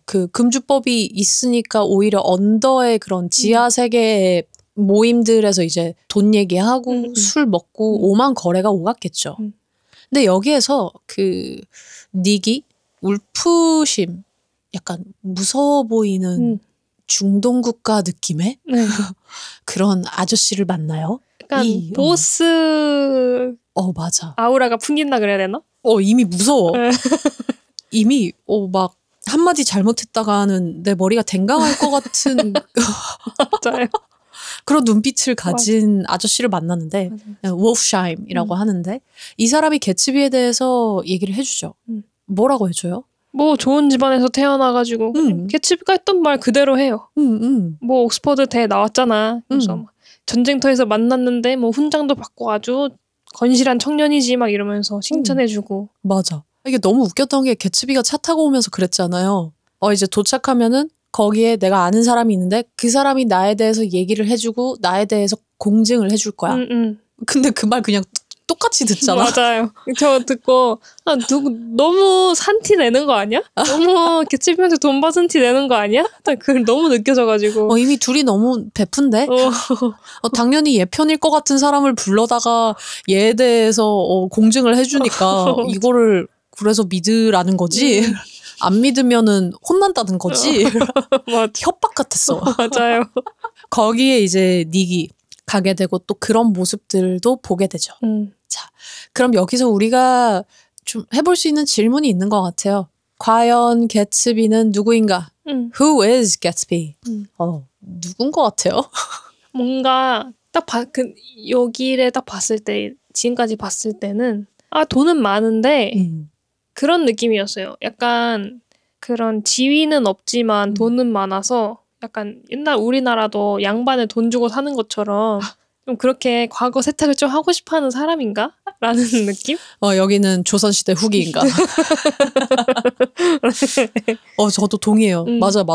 그 금주법이 있으니까 오히려 언더의 그런 지하 세계의 모임들에서 이제 돈 얘기하고 술 먹고 오만 거래가 오갔겠죠. 근데 여기에서 그 닉이 울프심 약간 무서워 보이는 중동국가 느낌의 그런 아저씨를 만나요. 약간 보스 맞아. 아우라가 풍긴다 그래야 되나? 이미 무서워. 이미 막 한마디 잘못했다가는 내 머리가 댕강할 것 같은 맞아요. 그런 눈빛을 가진 아저씨를 만났는데 wolfsheim이라고 하는데 이 사람이 개츠비에 대해서 얘기를 해주죠. 뭐라고 해줘요? 뭐 좋은 집안에서 태어나가지고 개츠비가 했던 말 그대로 해요. 뭐 옥스퍼드 대 나왔잖아. 그래서 전쟁터에서 만났는데 뭐 훈장도 받고 아주 건실한 청년이지 막 이러면서 칭찬해주고. 맞아. 이게 너무 웃겼던 게 개츠비가 차 타고 오면서 그랬잖아요. 이제 도착하면은 거기에 내가 아는 사람이 있는데 그 사람이 나에 대해서 얘기를 해주고 나에 대해서 공증을 해줄 거야. 근데 그 말 그냥 똑같이 듣잖아. 맞아요. 저 듣고 너무 산티 내는 거 아니야? 너무 개츠비한테 돈 받은 티 내는 거 아니야? 그걸 너무 느껴져가지고. 이미 둘이 너무 베푼데? 당연히 얘 편일 것 같은 사람을 불러다가 얘에 대해서 공증을 해주니까 이거를 그래서 믿으라는 거지. 안 믿으면은 혼난다는 거지. 협박 같았어. 맞아요. 거기에 이제 닉이 가게 되고 또 그런 모습들도 보게 되죠. 자, 그럼 여기서 우리가 좀 해볼 수 있는 질문이 있는 것 같아요. 과연 개츠비는 누구인가? Who is Gatsby? 누군 것 같아요? 뭔가 딱 여기를 딱 봤을 때 지금까지 봤을 때는 돈은 많은데 그런 느낌이었어요. 약간 그런 지위는 없지만 돈은 많아서 약간 옛날 우리나라도 양반에 돈 주고 사는 것처럼 좀 그렇게 과거 세탁을 좀 하고 싶어하는 사람인가? 라는 느낌? 여기는 조선시대 후기인가? 저도 동의해요. 맞아.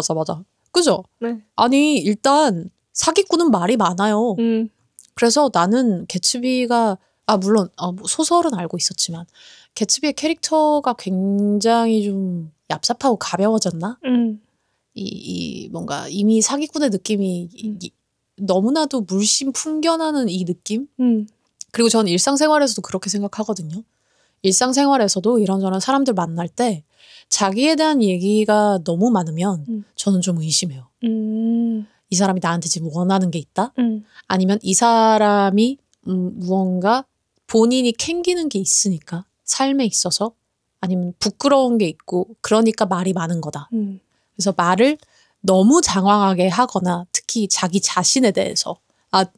그죠? 네. 아니 일단 사기꾼은 말이 많아요. 그래서 나는 개츠비가 물론 뭐 소설은 알고 있었지만 개츠비의 캐릭터가 굉장히 좀 얍삽하고 가벼워졌나? 이 뭔가 이미 사기꾼의 느낌이 너무나도 물씬 풍겨나는 이 느낌? 그리고 전 일상생활에서도 그렇게 생각하거든요. 일상생활에서도 이런저런 사람들 만날 때 자기에 대한 얘기가 너무 많으면 저는 좀 의심해요. 이 사람이 나한테 지금 원하는 게 있다? 아니면 이 사람이 무언가 본인이 캥기는 게 있으니까 삶에 있어서 아니면 부끄러운 게 있고 그러니까 말이 많은 거다. 그래서 말을 너무 장황하게 하거나 특히 자기 자신에 대해서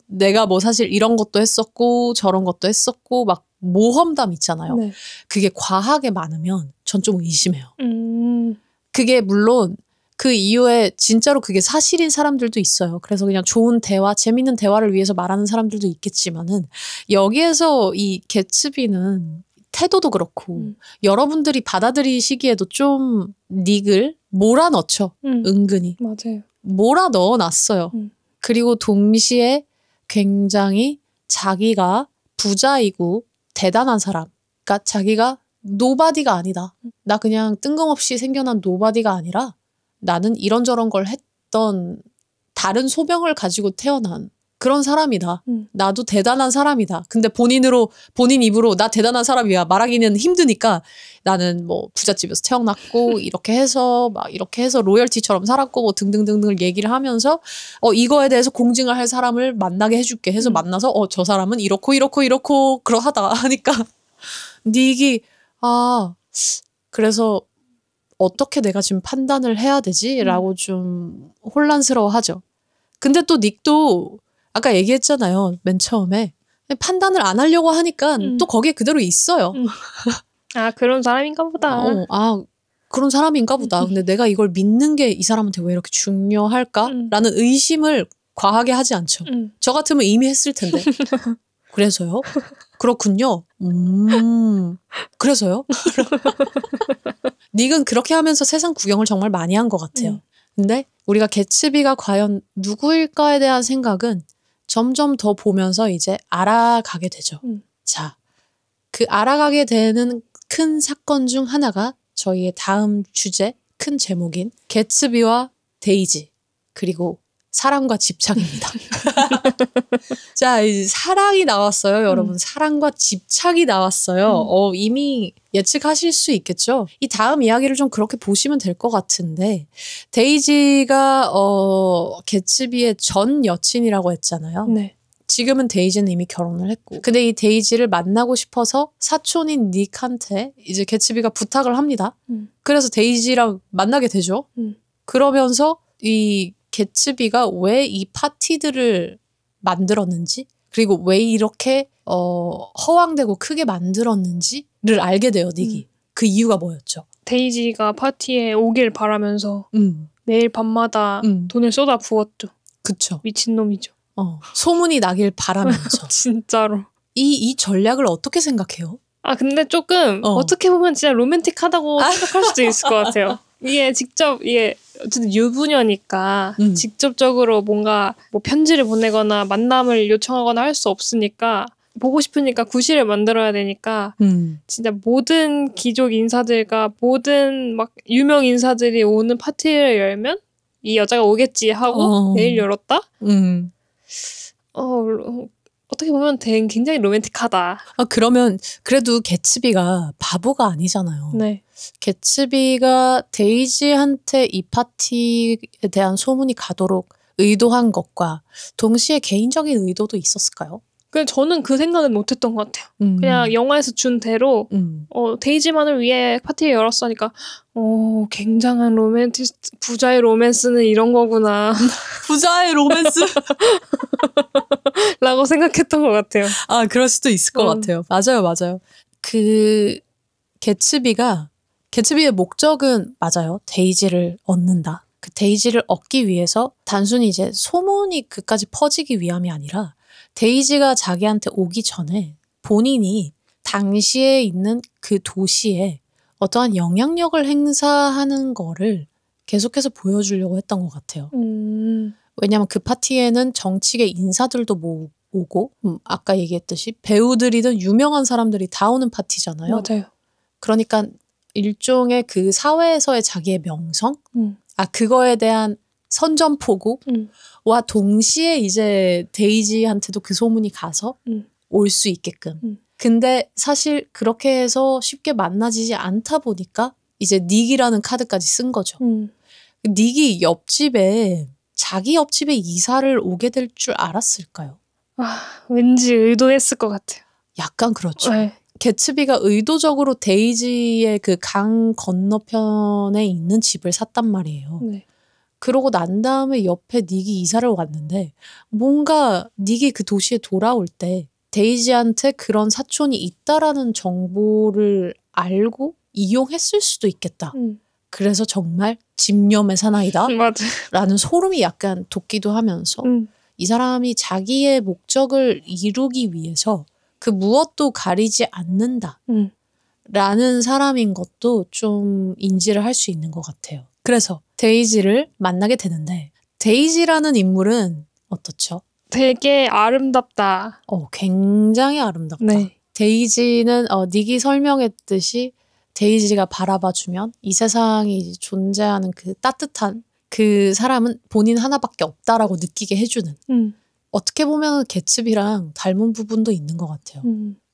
내가 뭐 사실 이런 것도 했었고 저런 것도 했었고 막 모험담 있잖아요. 네. 그게 과하게 많으면 전 좀 의심해요. 그게 물론 그 이후에 진짜로 그게 사실인 사람들도 있어요. 그래서 그냥 좋은 대화, 재밌는 대화를 위해서 말하는 사람들도 있겠지만은 여기에서 이 개츠비는 태도도 그렇고 여러분들이 받아들이시기에도 좀 닉을 몰아넣죠. 은근히. 맞아요. 몰아넣어놨어요. 그리고 동시에 굉장히 자기가 부자이고 대단한 사람. 그러니까 자기가 노바디가 아니다. 나 그냥 뜬금없이 생겨난 노바디가 아니라 나는 이런저런 걸 했던 다른 소명을 가지고 태어난 그런 사람이다. 나도 대단한 사람이다. 근데 본인 입으로 나 대단한 사람이야 말하기는 힘드니까 나는 뭐 부잣집에서 태어났고 이렇게 해서 로열티처럼 살았고 뭐 등등등등 얘기를 하면서 이거에 대해서 공증을 할 사람을 만나게 해줄게 해서 만나서 저 사람은 이렇고 그러하다 하니까 닉이 그래서 어떻게 내가 지금 판단을 해야 되지? 라고 좀 혼란스러워하죠. 근데 또 닉도 아까 얘기했잖아요. 맨 처음에. 판단을 안 하려고 하니까 또 거기에 그대로 있어요. 그런 사람인가 보다. 그런 사람인가 보다. 근데 내가 이걸 믿는 게 이 사람한테 왜 이렇게 중요할까? 라는 의심을 과하게 하지 않죠. 저 같으면 이미 했을 텐데. 그래서요? 그렇군요. 그래서요? 닉은 그렇게 하면서 세상 구경을 정말 많이 한 것 같아요. 근데 우리가 개츠비가 과연 누구일까에 대한 생각은 점점 더 보면서 이제 알아가게 되죠. 자, 그 알아가게 되는 큰 사건 중 하나가 저희의 다음 주제, 큰 제목인 개츠비와 데이지, 그리고 사랑과 집착입니다. 자, 이제 사랑이 나왔어요, 여러분. 사랑과 집착이 나왔어요. 이미 예측하실 수 있겠죠? 이 다음 이야기를 좀 그렇게 보시면 될 것 같은데, 데이지가, 개츠비의 전 여친이라고 했잖아요. 네. 지금은 데이지는 이미 결혼을 했고. 근데 이 데이지를 만나고 싶어서 사촌인 닉한테 이제 개츠비가 부탁을 합니다. 그래서 데이지랑 만나게 되죠. 그러면서 이 개츠비가 왜 이 파티들을 만들었는지, 그리고 왜 이렇게 허황되고 크게 만들었는지를 알게 돼요, 닉이. 그 이유가 뭐였죠? 데이지가 파티에 오길 바라면서 매일 밤마다 돈을 쏟아 부었죠. 그쵸. 미친놈이죠. 소문이 나길 바라면서. 진짜로. 이 전략을 어떻게 생각해요? 근데 조금 어떻게 보면 진짜 로맨틱하다고 생각할 수도 있을 것 같아요. 이게 어쨌든 유부녀니까 직접적으로 뭔가 뭐 편지를 보내거나 만남을 요청하거나 할 수 없으니까, 보고 싶으니까 구실을 만들어야 되니까 진짜 모든 귀족 인사들과 모든 막 유명 인사들이 오는 파티를 열면 이 여자가 오겠지 하고 매일 열었다? 어떻게 보면 굉장히 로맨틱하다. 그러면 그래도 개츠비가 바보가 아니잖아요. 네. 개츠비가 데이지한테 이 파티에 대한 소문이 가도록 의도한 것과 동시에 개인적인 의도도 있었을까요? 저는 그 생각은 못했던 것 같아요. 그냥 영화에서 준 대로 데이지만을 위해 파티를 열었으니까 굉장한 부자의 로맨스는 이런 거구나. 부자의 로맨스? 라고 생각했던 것 같아요. 그럴 수도 있을 것 같아요. 맞아요. 그 개츠비의 목적은 맞아요. 데이지를 얻는다. 그 데이지를 얻기 위해서 단순히 이제 소문이 그까지 퍼지기 위함이 아니라 데이지가 자기한테 오기 전에 본인이 당시에 있는 그 도시에 어떠한 영향력을 행사하는 거를 계속해서 보여주려고 했던 것 같아요. 왜냐하면 그 파티에는 정치계 인사들도 오고 아까 얘기했듯이 배우들이든 유명한 사람들이 다 오는 파티잖아요. 맞아요. 그러니까 일종의 그 사회에서의 자기의 명성? 그거에 대한 선전포고와 동시에 이제 데이지한테도 그 소문이 가서 올 수 있게끔. 근데 사실 그렇게 해서 쉽게 만나지지 않다 보니까 이제 닉이라는 카드까지 쓴 거죠. 닉이 자기 옆집에 이사를 오게 될 줄 알았을까요? 왠지 의도했을 것 같아요. 약간 그렇죠. 네. 개츠비가 의도적으로 데이지의 그 강 건너편에 있는 집을 샀단 말이에요. 네. 그러고 난 다음에 옆에 닉이 이사를 왔는데 뭔가 닉이 그 도시에 돌아올 때 데이지한테 그런 사촌이 있다라는 정보를 알고 이용했을 수도 있겠다. 그래서 정말 집념의 사나이다 맞아. 라는 소름이 약간 돋기도 하면서 이 사람이 자기의 목적을 이루기 위해서 그 무엇도 가리지 않는다 라는 사람인 것도 좀 인지를 할 수 있는 것 같아요. 그래서 데이지를 만나게 되는데 데이지라는 인물은 어떻죠? 되게 아름답다. 굉장히 아름답다. 네. 데이지는 닉이 설명했듯이 데이지가 바라봐주면 이 세상이 존재하는 그 따뜻한 그 사람은 본인 하나밖에 없다라고 느끼게 해주는 어떻게 보면 개츠비랑 닮은 부분도 있는 것 같아요.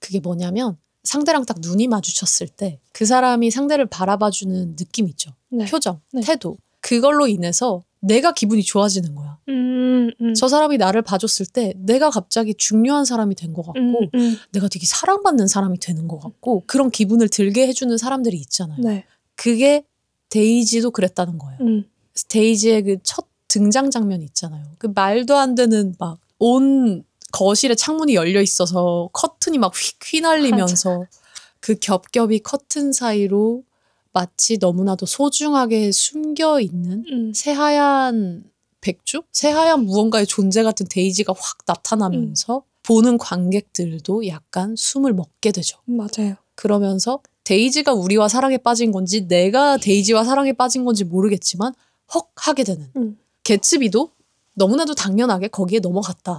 그게 뭐냐면 상대랑 딱 눈이 마주쳤을 때 그 사람이 상대를 바라봐주는 느낌 있죠. 네. 표정, 네. 태도. 그걸로 인해서 내가 기분이 좋아지는 거야. 저 사람이 나를 봐줬을 때 내가 갑자기 중요한 사람이 된 것 같고 내가 되게 사랑받는 사람이 되는 것 같고 그런 기분을 들게 해주는 사람들이 있잖아요. 네. 그게 데이지도 그랬다는 거예요. 데이지의 그 첫 등장 장면이 있잖아요. 그 말도 안 되는 막 온 거실에 창문이 열려 있어서 커튼이 막 휘날리면서 그 겹겹이 커튼 사이로 마치 너무나도 소중하게 숨겨있는 새하얀 백주? 새하얀 무언가의 존재 같은 데이지가 확 나타나면서 보는 관객들도 약간 숨을 먹게 되죠. 맞아요. 그러면서 데이지가 우리와 사랑에 빠진 건지 내가 데이지와 사랑에 빠진 건지 모르겠지만 헉 하게 되는. 개츠비도 너무나도 당연하게 거기에 넘어갔다.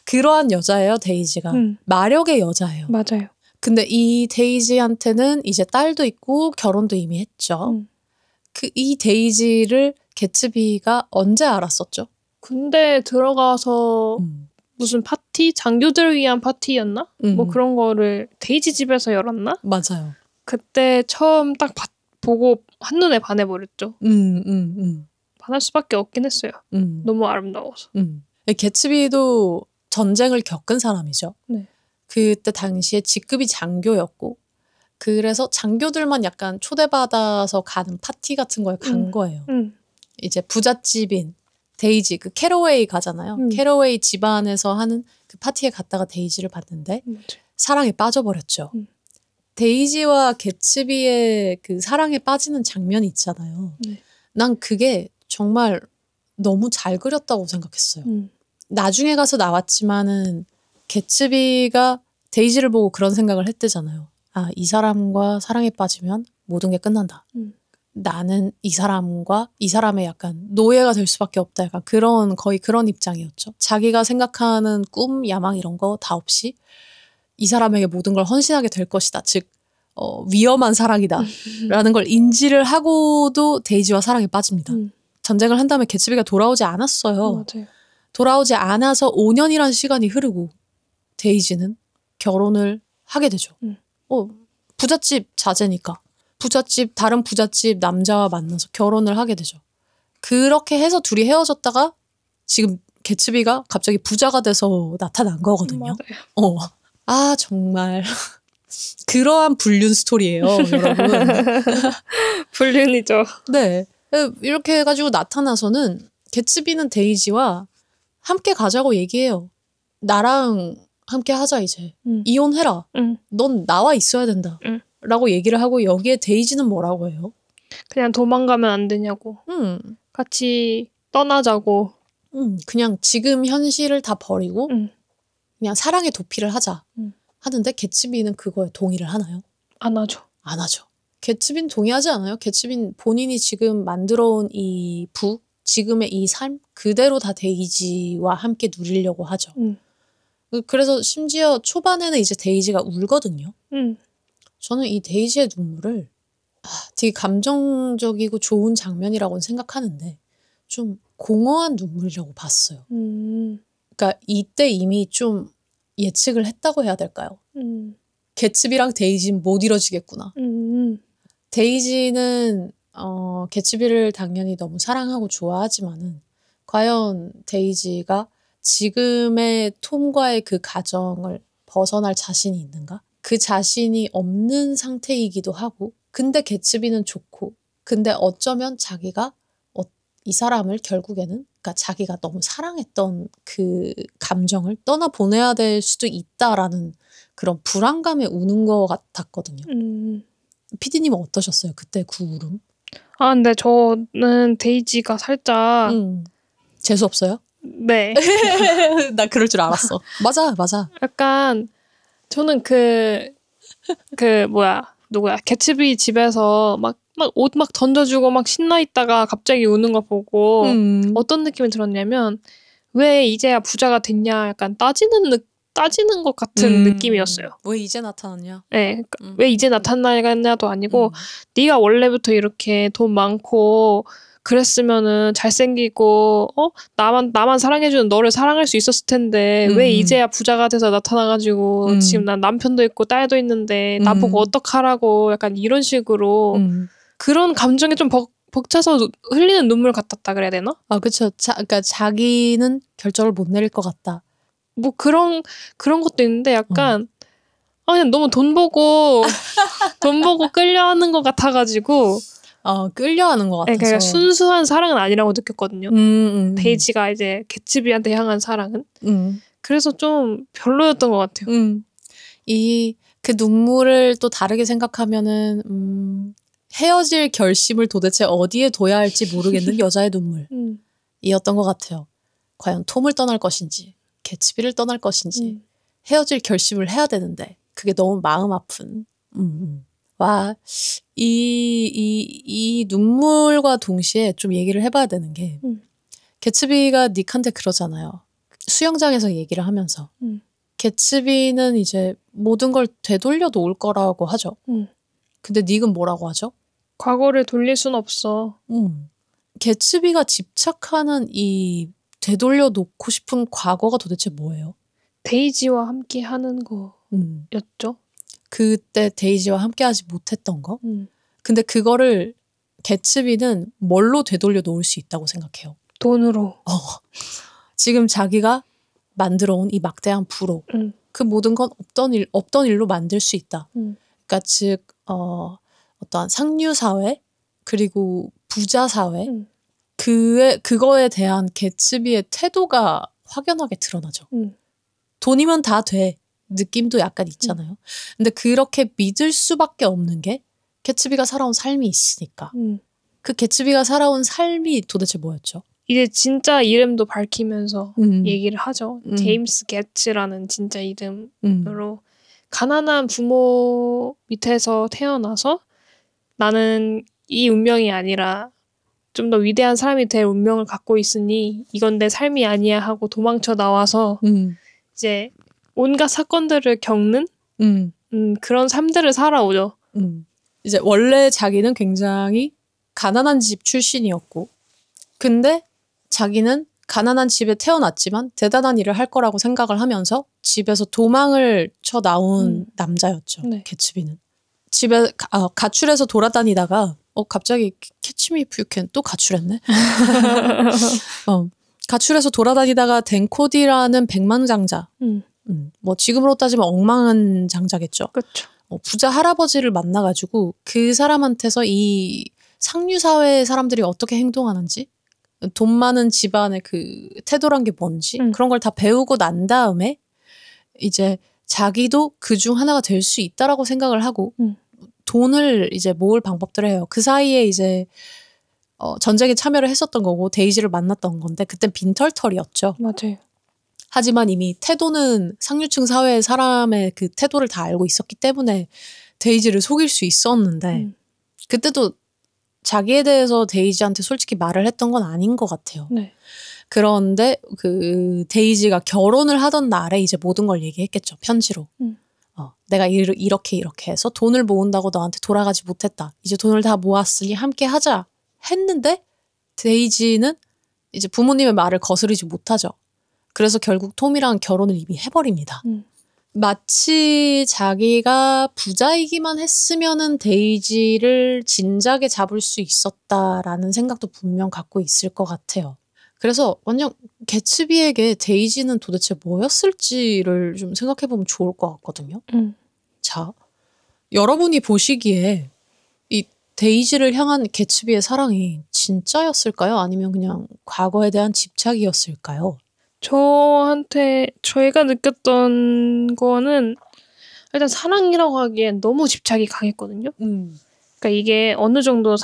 그러한 여자예요, 데이지가. 마력의 여자예요. 맞아요. 근데 이 데이지한테는 이제 딸도 있고 결혼도 이미 했죠. 이 데이지를 개츠비가 언제 알았었죠? 군대 들어가서 무슨 파티? 장교들을 위한 파티였나? 뭐 그런 거를 데이지 집에서 열었나? 맞아요. 그때 처음 딱 보고 한눈에 반해버렸죠. 반할 수밖에 없긴 했어요. 너무 아름다워서. 개츠비도 전쟁을 겪은 사람이죠. 네. 그때 당시에 직급이 장교였고 그래서 장교들만 약간 초대받아서 가는 파티 같은 거에 간 거예요. 이제 부잣집인 데이지, 그 캐러웨이 가잖아요. 캐러웨이 집안에서 하는 그 파티에 갔다가 데이지를 봤는데 사랑에 빠져버렸죠. 데이지와 개츠비의 그 사랑에 빠지는 장면이 있잖아요. 난 그게 정말 너무 잘 그렸다고 생각했어요. 나중에 가서 나왔지만은 개츠비가 데이지를 보고 그런 생각을 했대잖아요. 아, 이 사람과 사랑에 빠지면 모든 게 끝난다. 나는 이 사람과 이 사람의 약간 노예가 될 수밖에 없다. 약간 거의 그런 입장이었죠. 자기가 생각하는 꿈, 야망 이런 거 다 없이 이 사람에게 모든 걸 헌신하게 될 것이다. 즉 위험한 사랑이다. 라는 걸 인지를 하고도 데이지와 사랑에 빠집니다. 전쟁을 한 다음에 개츠비가 돌아오지 않았어요. 맞아요. 돌아오지 않아서 5년이라는 시간이 흐르고 데이지는 결혼을 하게 되죠. 부잣집 자제니까. 다른 부잣집 남자와 만나서 결혼을 하게 되죠. 그렇게 해서 둘이 헤어졌다가 지금 개츠비가 갑자기 부자가 돼서 나타난 거거든요. 맞아요. 아, 정말. 그러한 불륜 스토리예요, 여러분. 불륜이죠. 네. 이렇게 해가지고 나타나서는 개츠비는 데이지와 함께 가자고 얘기해요. 나랑 함께 하자 이제. 이혼해라. 넌 나와 있어야 된다. 라고 얘기를 하고 여기에 데이지는 뭐라고 해요? 그냥 도망가면 안 되냐고. 같이 떠나자고. 그냥 지금 현실을 다 버리고 그냥 사랑의 도피를 하자. 하는데 개츠비는 그거에 동의를 하나요? 안 하죠. 안 하죠. 개츠비는 동의하지 않아요. 개츠비는 본인이 지금 만들어온 이 지금의 이 삶 그대로 다 데이지와 함께 누리려고 하죠. 그래서 심지어 초반에는 이제 데이지가 울거든요. 저는 이 데이지의 눈물을 되게 감정적이고 좋은 장면이라고는 생각하는데 좀 공허한 눈물이라고 봤어요. 그러니까 이때 이미 좀 예측을 했다고 해야 될까요? 개츠비랑 데이지는 못 이뤄지겠구나. 데이지는 개츠비를 당연히 너무 사랑하고 좋아하지만은 과연 데이지가 지금의 톰과의 그 가정을 벗어날 자신이 있는가? 그 자신이 없는 상태이기도 하고 근데 개츠비는 좋고 근데 어쩌면 자기가 이 사람을 결국에는 그러니까 자기가 너무 사랑했던 그 감정을 떠나보내야 될 수도 있다라는 그런 불안감에 우는 것 같았거든요. PD님은 어떠셨어요? 그때 그 울음? 아, 근데 저는 데이지가 살짝 재수 없어요? 네. 나 그럴 줄 알았어. 맞아. 약간 저는 누구야? 개츠비 집에서 막 옷 막 던져주고 막 신나 있다가 갑자기 우는 거 보고 어떤 느낌이 들었냐면 왜 이제야 부자가 됐냐 약간 따지는 것 같은 느낌이었어요. 왜 이제 나타났냐? 네, 그러니까 왜 이제 나타나냐도 아니고 네가 원래부터 이렇게 돈 많고 그랬으면은 잘생기고 나만 사랑해주는 너를 사랑할 수 있었을 텐데 왜 이제야 부자가 돼서 나타나가지고 지금 난 남편도 있고 딸도 있는데 나보고 어떡하라고 약간 이런 식으로 그런 감정이 좀 벅차서 흘리는 눈물 같았다 그래야 되나? 아, 그쵸. 그러니까 자기는 결정을 못 내릴 것 같다. 뭐 그런 것도 있는데 약간 그냥 너무 돈 보고 끌려하는 것 같아가지고 끌려하는 것 같아서. 그러니까 순수한 사랑은 아니라고 느꼈거든요. 데이지가 이제 개츠비한테 향한 사랑은. 그래서 좀 별로였던 것 같아요. 그 눈물을 또 다르게 생각하면은 헤어질 결심을 도대체 어디에 둬야 할지 모르겠는 여자의 눈물이었던 것 같아요. 과연 톰을 떠날 것인지 개츠비를 떠날 것인지 헤어질 결심을 해야 되는데 그게 너무 마음 아픈. 와, 이 눈물과 동시에 좀 얘기를 해봐야 되는 게 개츠비가 닉한테 그러잖아요. 수영장에서 얘기를 하면서 개츠비는 이제 모든 걸 되돌려 놓을 거라고 하죠. 근데 닉은 뭐라고 하죠? 과거를 돌릴 순 없어. 개츠비가 집착하는 이 되돌려 놓고 싶은 과거가 도대체 뭐예요? 데이지와 함께 하는 거였죠. 그때 데이지와 함께 하지 못했던 거? 근데 그거를 개츠비는 뭘로 되돌려 놓을 수 있다고 생각해요? 돈으로. 지금 자기가 만들어온 이 막대한 부로 그 모든 건 없던 일로 만들 수 있다. 그러니까 즉 어떠한 상류 사회 그리고 부자 사회 그거에 대한 개츠비의 태도가 확연하게 드러나죠. 돈이면 다 돼. 느낌도 약간 있잖아요. 근데 그렇게 믿을 수밖에 없는 게 개츠비가 살아온 삶이 있으니까. 그 개츠비가 살아온 삶이 도대체 뭐였죠? 이제 진짜 이름도 밝히면서 얘기를 하죠. 제임스 게츠라는 진짜 이름으로 가난한 부모 밑에서 태어나서 나는 이 운명이 아니라 좀 더 위대한 사람이 될 운명을 갖고 있으니 이건 내 삶이 아니야 하고 도망쳐 나와서 이제 온갖 사건들을 겪는 그런 삶들을 살아오죠. 이제 원래 자기는 굉장히 가난한 집 출신이었고 근데 자기는 가난한 집에 태어났지만 대단한 일을 할 거라고 생각을 하면서 집에서 도망을 쳐 나온 남자였죠. 네. 개츠비는. 집에 가출해서 돌아다니다가 갑자기 캐치미 이프 유 캔 또 가출했네. 가출해서 돌아다니다가 덴코디라는 백만장자. 뭐 지금으로 따지면 억만장자겠죠. 그렇죠. 부자 할아버지를 만나가지고 그 사람한테서 이 상류 사회의 사람들이 어떻게 행동하는지 돈 많은 집안의 그 태도란 게 뭔지 그런 걸 다 배우고 난 다음에 이제 자기도 그중 하나가 될 수 있다라고 생각을 하고 돈을 이제 모을 방법들을 해요. 그 사이에 이제 전쟁에 참여를 했었던 거고 데이지를 만났던 건데 그땐 빈털털이었죠. 맞아요. 하지만 이미 태도는 상류층 사회의 사람의 그 태도를 다 알고 있었기 때문에 데이지를 속일 수 있었는데 그때도 자기에 대해서 데이지한테 솔직히 말을 했던 건 아닌 것 같아요. 네. 그런데 그 데이지가 결혼을 하던 날에 이제 모든 걸 얘기했겠죠. 편지로. 내가 이렇게 해서 돈을 모은다고 너한테 돌아가지 못했다. 이제 돈을 다 모았으니 함께 하자. 했는데 데이지는 이제 부모님의 말을 거스르지 못하죠. 그래서 결국 톰이랑 결혼을 이미 해버립니다. 마치 자기가 부자이기만 했으면은 데이지를 진작에 잡을 수 있었다라는 생각도 분명 갖고 있을 것 같아요. 그래서 완전 개츠비에게 데이지는 도대체 뭐였을지를 좀 생각해보면 좋을 것 같거든요. 자, 여러분이 보시기에 이 데이지를 향한 개츠비의 사랑이 진짜였을까요? 아니면 그냥 과거에 대한 집착이었을까요? 저희가 느꼈던 거는 일단 사랑이라고 하기엔 너무 집착이 강했거든요. 그러니까 이게 어느 정도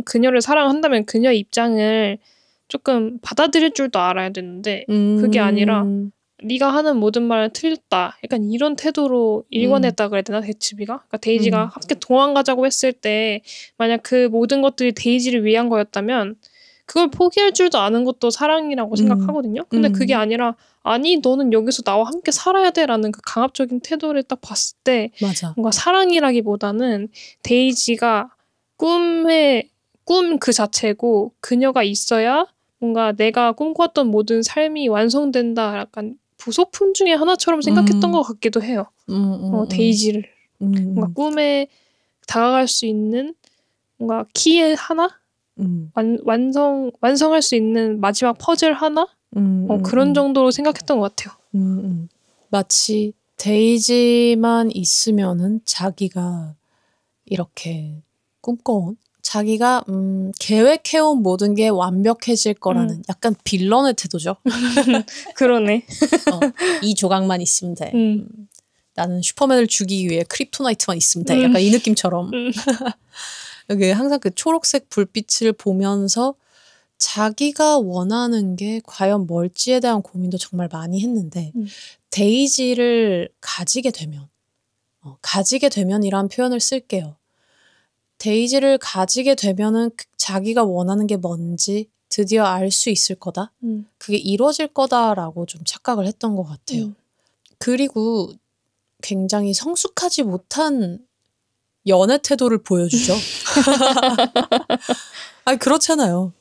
그녀를 사랑한다면 그녀 입장을 조금 받아들일 줄도 알아야 되는데 그게 아니라 네가 하는 모든 말은 틀렸다. 약간 이런 태도로 일관했다 그래야 되나 개츠비가? 그러니까 데이지가 함께 도망가자고 했을 때 만약 그 모든 것들이 데이지를 위한 거였다면 그걸 포기할 줄도 아는 것도 사랑이라고 생각하거든요. 근데 그게 아니라 아니 너는 여기서 나와 함께 살아야 돼라는 그 강압적인 태도를 딱 봤을 때 맞아. 뭔가 사랑이라기보다는 데이지가 꿈 그 자체고 그녀가 있어야 뭔가 내가 꿈꿨던 모든 삶이 완성된다. 약간 부속품 중에 하나처럼 생각했던 것 같기도 해요. 데이지를. 뭔가 꿈에 다가갈 수 있는 뭔가 키의 하나? 완성할 수 있는 마지막 퍼즐 하나? 그런 정도로 생각했던 것 같아요. 마치 데이지만 있으면은 자기가 이렇게 꿈꿔온 자기가 계획해온 모든 게 완벽해질 거라는 약간 빌런의 태도죠. 그러네. 이 조각만 있으면 돼. 나는 슈퍼맨을 죽이기 위해 크립토나이트만 있으면 돼. 약간 이 느낌처럼. 여기 항상 그 초록색 불빛을 보면서 자기가 원하는 게 과연 뭘지에 대한 고민도 정말 많이 했는데 데이지를 가지게 되면이란 표현을 쓸게요. 데이지를 가지게 되면은 자기가 원하는 게 뭔지 드디어 알 수 있을 거다. 그게 이루어질 거다라고 좀 착각을 했던 것 같아요. 그리고 굉장히 성숙하지 못한 연애 태도를 보여주죠. 아니 그렇잖아요.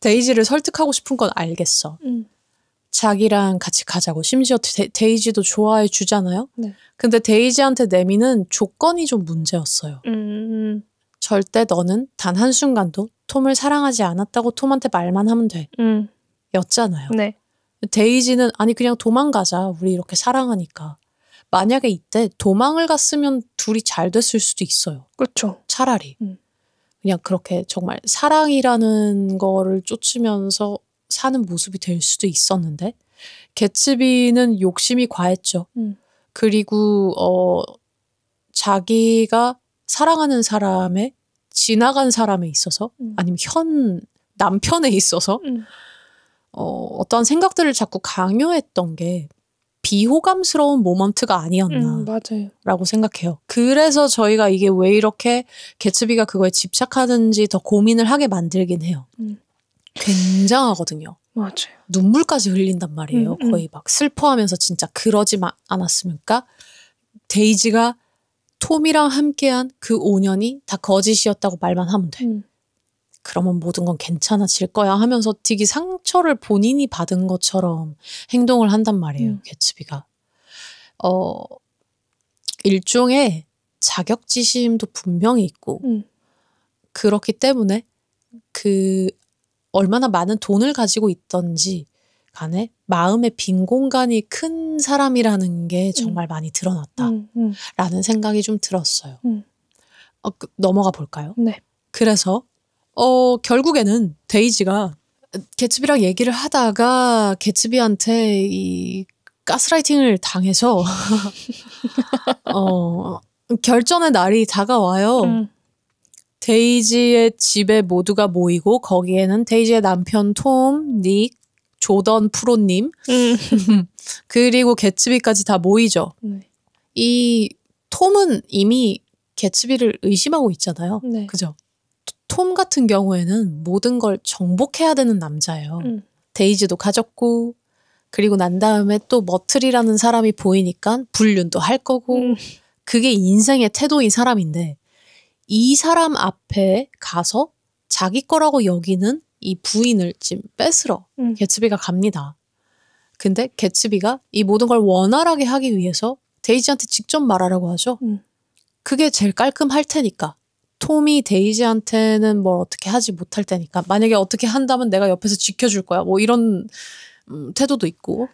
데이지를 설득하고 싶은 건 알겠어. 자기랑 같이 가자고. 심지어 데이지도 좋아해 주잖아요. 네. 근데 데이지한테 내미는 조건이 좀 문제였어요. 절대 너는 단 한순간도 톰을 사랑하지 않았다고 톰한테 말만 하면 돼. 였잖아요. 네. 데이지는 아니 그냥 도망가자. 우리 이렇게 사랑하니까. 만약에 이때 도망을 갔으면 둘이 잘 됐을 수도 있어요. 그렇죠. 차라리. 그냥 그렇게 정말 사랑이라는 거를 쫓으면서 사는 모습이 될 수도 있었는데 개츠비는 욕심이 과했죠. 그리고 자기가 사랑하는 사람에 지나간 사람에 있어서 아니면 현 남편에 있어서 어떤 생각들을 자꾸 강요했던 게 비호감스러운 모먼트가 아니었나 라고 생각해요. 그래서 저희가 이게 왜 이렇게 개츠비가 그거에 집착하는지 더 고민을 하게 만들긴 해요. 굉장하거든요. 맞아요. 눈물까지 흘린단 말이에요. 거의 막 슬퍼하면서 진짜 그러지 않았습니까? 데이지가 톰이랑 함께한 그 5년이 다 거짓이었다고 말만 하면 돼. 그러면 모든 건 괜찮아질 거야 하면서 되게 상처를 본인이 받은 것처럼 행동을 한단 말이에요. 개츠비가. 일종의 자격지심도 분명히 있고 그렇기 때문에 그 얼마나 많은 돈을 가지고 있던지 간에 마음의 빈 공간이 큰 사람이라는 게 정말 많이 드러났다라는 생각이 좀 들었어요. 넘어가 볼까요? 네. 그래서 결국에는 데이지가 개츠비랑 얘기를 하다가 개츠비한테 이 가스라이팅을 당해서 결전의 날이 다가와요. 데이지의 집에 모두가 모이고 거기에는 데이지의 남편 톰, 닉, 조던 프로님 그리고 개츠비까지 다 모이죠. 이 톰은 이미 개츠비를 의심하고 있잖아요. 네. 그죠? 톰 같은 경우에는 모든 걸 정복해야 되는 남자예요. 데이지도 가졌고 그리고 난 다음에 또 머틀이라는 사람이 보이니까 불륜도 할 거고 그게 인생의 태도인 사람인데 이 사람 앞에 가서 자기 거라고 여기는 이 부인을 지금 뺏으러 개츠비가 갑니다. 근데 개츠비가 이 모든 걸 원활하게 하기 위해서 데이지한테 직접 말하라고 하죠. 그게 제일 깔끔할 테니까. 톰이 데이지한테는 뭘 어떻게 하지 못할 테니까. 만약에 어떻게 한다면 내가 옆에서 지켜줄 거야. 뭐 이런 태도도 있고.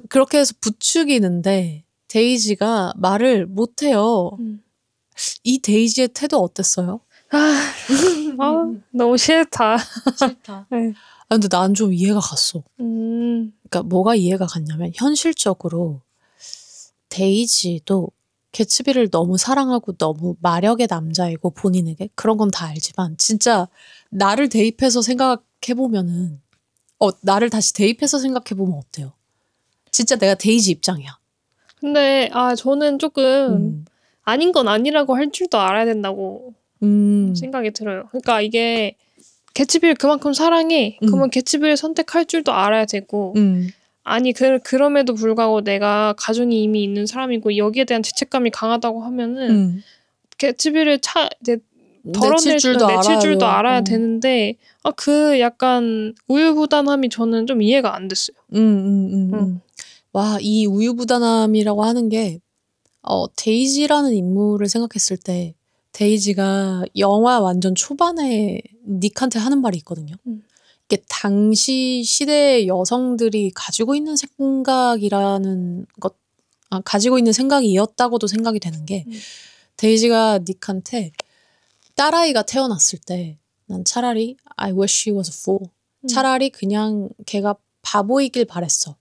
그렇게 해서 부추기는데 데이지가 말을 못해요. 이 데이지의 태도 어땠어요? 너무 싫다. 네. 근데 난 좀 이해가 갔어. 그러니까 뭐가 이해가 갔냐면 현실적으로 데이지도 개츠비를 너무 사랑하고 너무 마력의 남자이고 본인에게 그런 건 다 알지만 진짜 나를 대입해서 생각해보면은 나를 다시 대입해서 생각해보면 어때요? 진짜 내가 데이지 입장이야. 근데 저는 조금 아닌 건 아니라고 할 줄도 알아야 된다고 생각이 들어요. 그러니까 이게 개츠비를 그만큼 사랑해. 그러면 개츠비를 선택할 줄도 알아야 되고 아니 그럼에도 불구하고 내가 가정이 이미 있는 사람이고 여기에 대한 죄책감이 강하다고 하면은 개츠비를 덜어낼 내칠 줄도 알아야 되는데 그 약간 우유부단함이 저는 좀 이해가 안 됐어요. 와, 이 우유부단함이라고 하는 게 데이지라는 인물을 생각했을 때 데이지가 영화 완전 초반에 닉한테 하는 말이 있거든요. 이게 당시 시대의 여성들이 가지고 있는 생각이라는 것, 가지고 있는 생각이었다고도 생각이 되는 게 데이지가 닉한테 딸아이가 태어났을 때 난 차라리 I wish she was a fool. 차라리 그냥 걔가 바보이길 바랬어.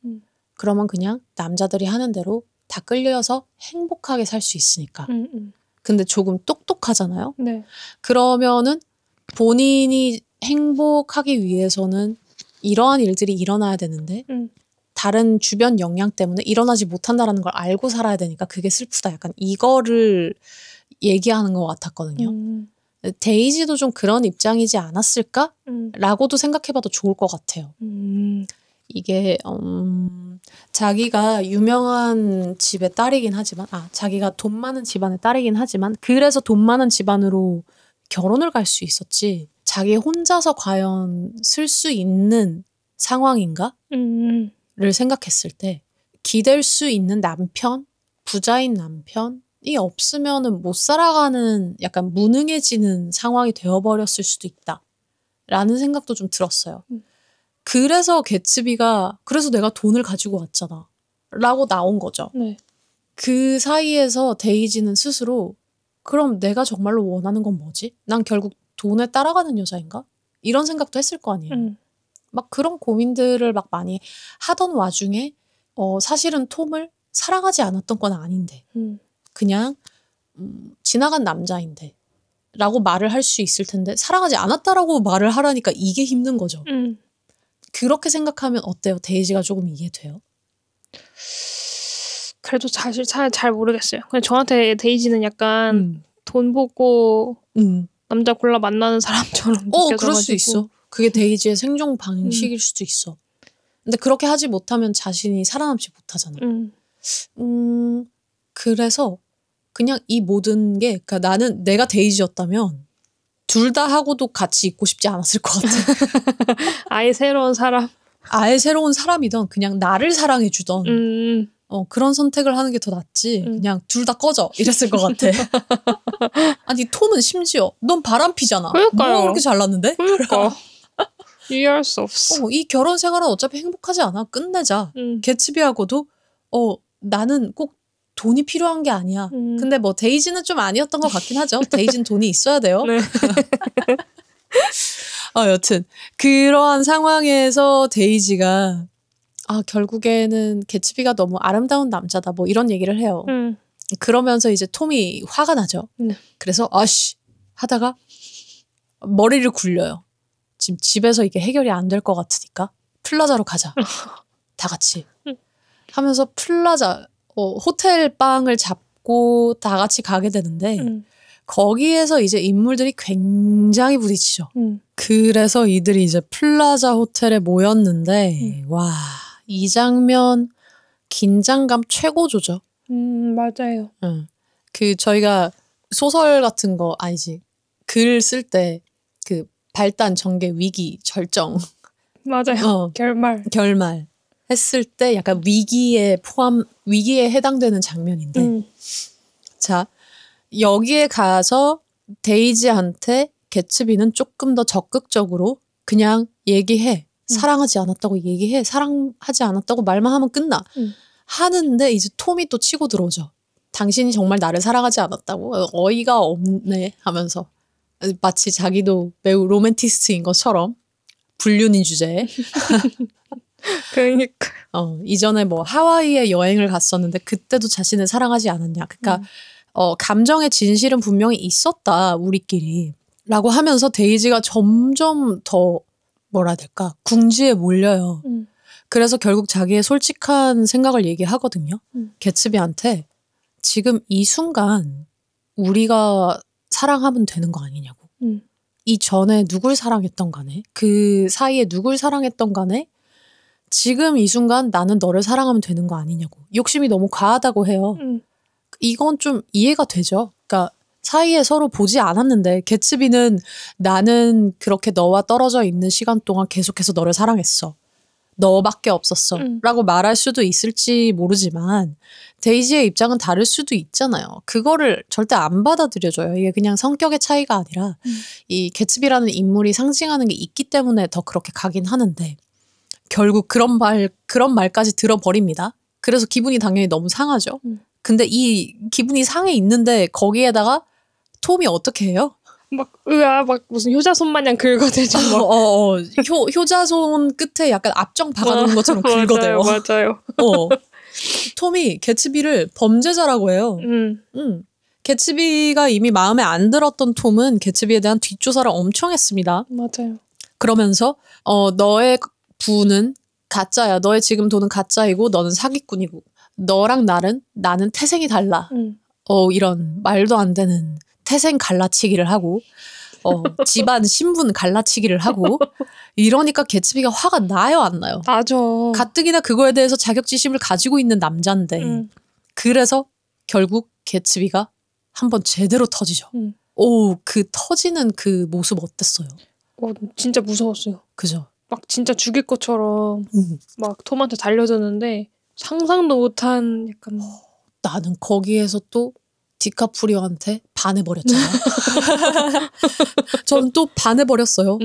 그러면 그냥 남자들이 하는 대로 다 끌려서 행복하게 살 수 있으니까. 근데 조금 똑똑하잖아요. 네. 그러면은 본인이 행복하기 위해서는 이러한 일들이 일어나야 되는데 다른 주변 영향 때문에 일어나지 못한다라는 걸 알고 살아야 되니까 그게 슬프다. 약간 이거를 얘기하는 것 같았거든요. 데이지도 좀 그런 입장이지 않았을까? 라고도 생각해봐도 좋을 것 같아요. 이게 자기가 유명한 집의 딸이긴 하지만 자기가 돈 많은 집안의 딸이긴 하지만 그래서 돈 많은 집안으로 결혼을 갈 수 있었지 자기 혼자서 과연 쓸 수 있는 상황인가? 를 생각했을 때 기댈 수 있는 남편, 부자인 남편이 없으면은 못 살아가는 약간 무능해지는 상황이 되어버렸을 수도 있다 라는 생각도 좀 들었어요. 그래서 개츠비가 그래서 내가 돈을 가지고 왔잖아 라고 나온 거죠. 네. 그 사이에서 데이지는 스스로 그럼 내가 정말로 원하는 건 뭐지? 난 결국 돈에 따라가는 여자인가? 이런 생각도 했을 거 아니에요. 막 그런 고민들을 막 많이 하던 와중에 사실은 톰을 사랑하지 않았던 건 아닌데 그냥 지나간 남자인데 라고 말을 할 수 있을 텐데 사랑하지 않았다라고 말을 하라니까 이게 힘든 거죠. 그렇게 생각하면 어때요? 데이지가 조금 이해돼요? 그래도 사실 잘 모르겠어요. 그냥 저한테 데이지는 약간 돈 보고 남자 골라 만나는 사람처럼 느껴져가지고. 그럴 수 있어. 그게 데이지의 생존 방식일 수도 있어. 근데 그렇게 하지 못하면 자신이 살아남지 못하잖아. 그래서 그냥 이 모든 게 그러니까 나는 내가 데이지였다면 둘 다 하고도 같이 있고 싶지 않았을 것 같아. 아예 새로운 사람. 아예 새로운 사람이던 그냥 나를 사랑해주던 그런 선택을 하는 게 더 낫지. 그냥 둘 다 꺼져 이랬을 것 같아. 아니 톰은 심지어 넌 바람피잖아. 그러니까요. 뭐가 그렇게 잘났는데? 그러니까. 이해할 수 없어. 이 결혼 생활은 어차피 행복하지 않아. 끝내자. 개츠비하고도 나는 꼭 돈이 필요한 게 아니야. 근데 뭐 데이지는 좀 아니었던 것 같긴 하죠. 데이지는 돈이 있어야 돼요. 네. 여튼 그러한 상황에서 데이지가 결국에는 개츠비가 너무 아름다운 남자다 뭐 이런 얘기를 해요. 그러면서 이제 톰이 화가 나죠. 그래서 하다가 머리를 굴려요. 지금 집에서 이게 해결이 안 될 것 같으니까 플라자로 가자. 다 같이 하면서 플라자 호텔 방을 잡고 다 같이 가게 되는데 거기에서 이제 인물들이 굉장히 부딪히죠. 그래서 이들이 이제 플라자 호텔에 모였는데 와, 이 장면 긴장감 최고조죠. 맞아요. 그 저희가 소설 같은 거 아니지 글 쓸 때 그 발단, 전개, 위기, 절정 맞아요. 결말 했을 때 약간 위기에 해당되는 장면인데 자 여기에 가서 데이지한테 개츠비는 조금 더 적극적으로 그냥 얘기해. 사랑하지 않았다고 얘기해. 사랑하지 않았다고 말만 하면 끝나. 하는데 이제 톰이 또 치고 들어오죠. 당신이 정말 나를 사랑하지 않았다고? 어이가 없네 하면서 마치 자기도 매우 로맨티스트인 것처럼 불륜인 주제에 그러니까. 이전에 뭐 하와이에 여행을 갔었는데 그때도 자신을 사랑하지 않았냐. 그러니까 감정의 진실은 분명히 있었다 우리끼리 라고 하면서 데이지가 점점 더 뭐라 해야 될까 궁지에 몰려요. 그래서 결국 자기의 솔직한 생각을 얘기하거든요. 개츠비한테 지금 이 순간 우리가 사랑하면 되는 거 아니냐고. 이전에 누굴 사랑했던 간에 그 사이에 누굴 사랑했던 간에 지금 이 순간 나는 너를 사랑하면 되는 거 아니냐고. 욕심이 너무 과하다고 해요. 이건 좀 이해가 되죠. 그러니까 사이에 서로 보지 않았는데 개츠비는 나는 그렇게 너와 떨어져 있는 시간 동안 계속해서 너를 사랑했어. 너밖에 없었어. 라고 말할 수도 있을지 모르지만 데이지의 입장은 다를 수도 있잖아요. 그거를 절대 안 받아들여줘요. 이게 그냥 성격의 차이가 아니라 이 개츠비라는 인물이 상징하는 게 있기 때문에 더 그렇게 가긴 하는데 결국 그런 말까지 들어버립니다. 그래서 기분이 당연히 너무 상하죠. 근데 이 기분이 상해 있는데 거기에다가 톰이 어떻게 해요? 막 무슨 효자손 마냥 긁어대죠. 효자손 끝에 약간 압정 박아놓은 것처럼 긁어대요. 맞아요. 톰이 개츠비를 범죄자라고 해요. 개츠비가 이미 마음에 안 들었던 톰은 개츠비에 대한 뒷조사를 엄청 했습니다. 맞아요. 그러면서 너의 부는 가짜야. 너의 지금 돈은 가짜이고 너는 사기꾼이고 너랑 나는 태생이 달라. 이런 말도 안 되는 태생 갈라치기를 하고 집안 신분 갈라치기를 하고 이러니까 개츠비가 화가 나요 안 나요? 나죠. 가뜩이나 그거에 대해서 자격지심을 가지고 있는 남잔데 그래서 결국 개츠비가 한번 제대로 터지죠. 그 터지는 그 모습 어땠어요? 진짜 무서웠어요. 그죠? 막 진짜 죽일 것처럼 막 톰한테 달려드는데 상상도 못한 약간 나는 거기에서 또 디카프리오한테 반해버렸잖아요. 저는 또 반해버렸어요.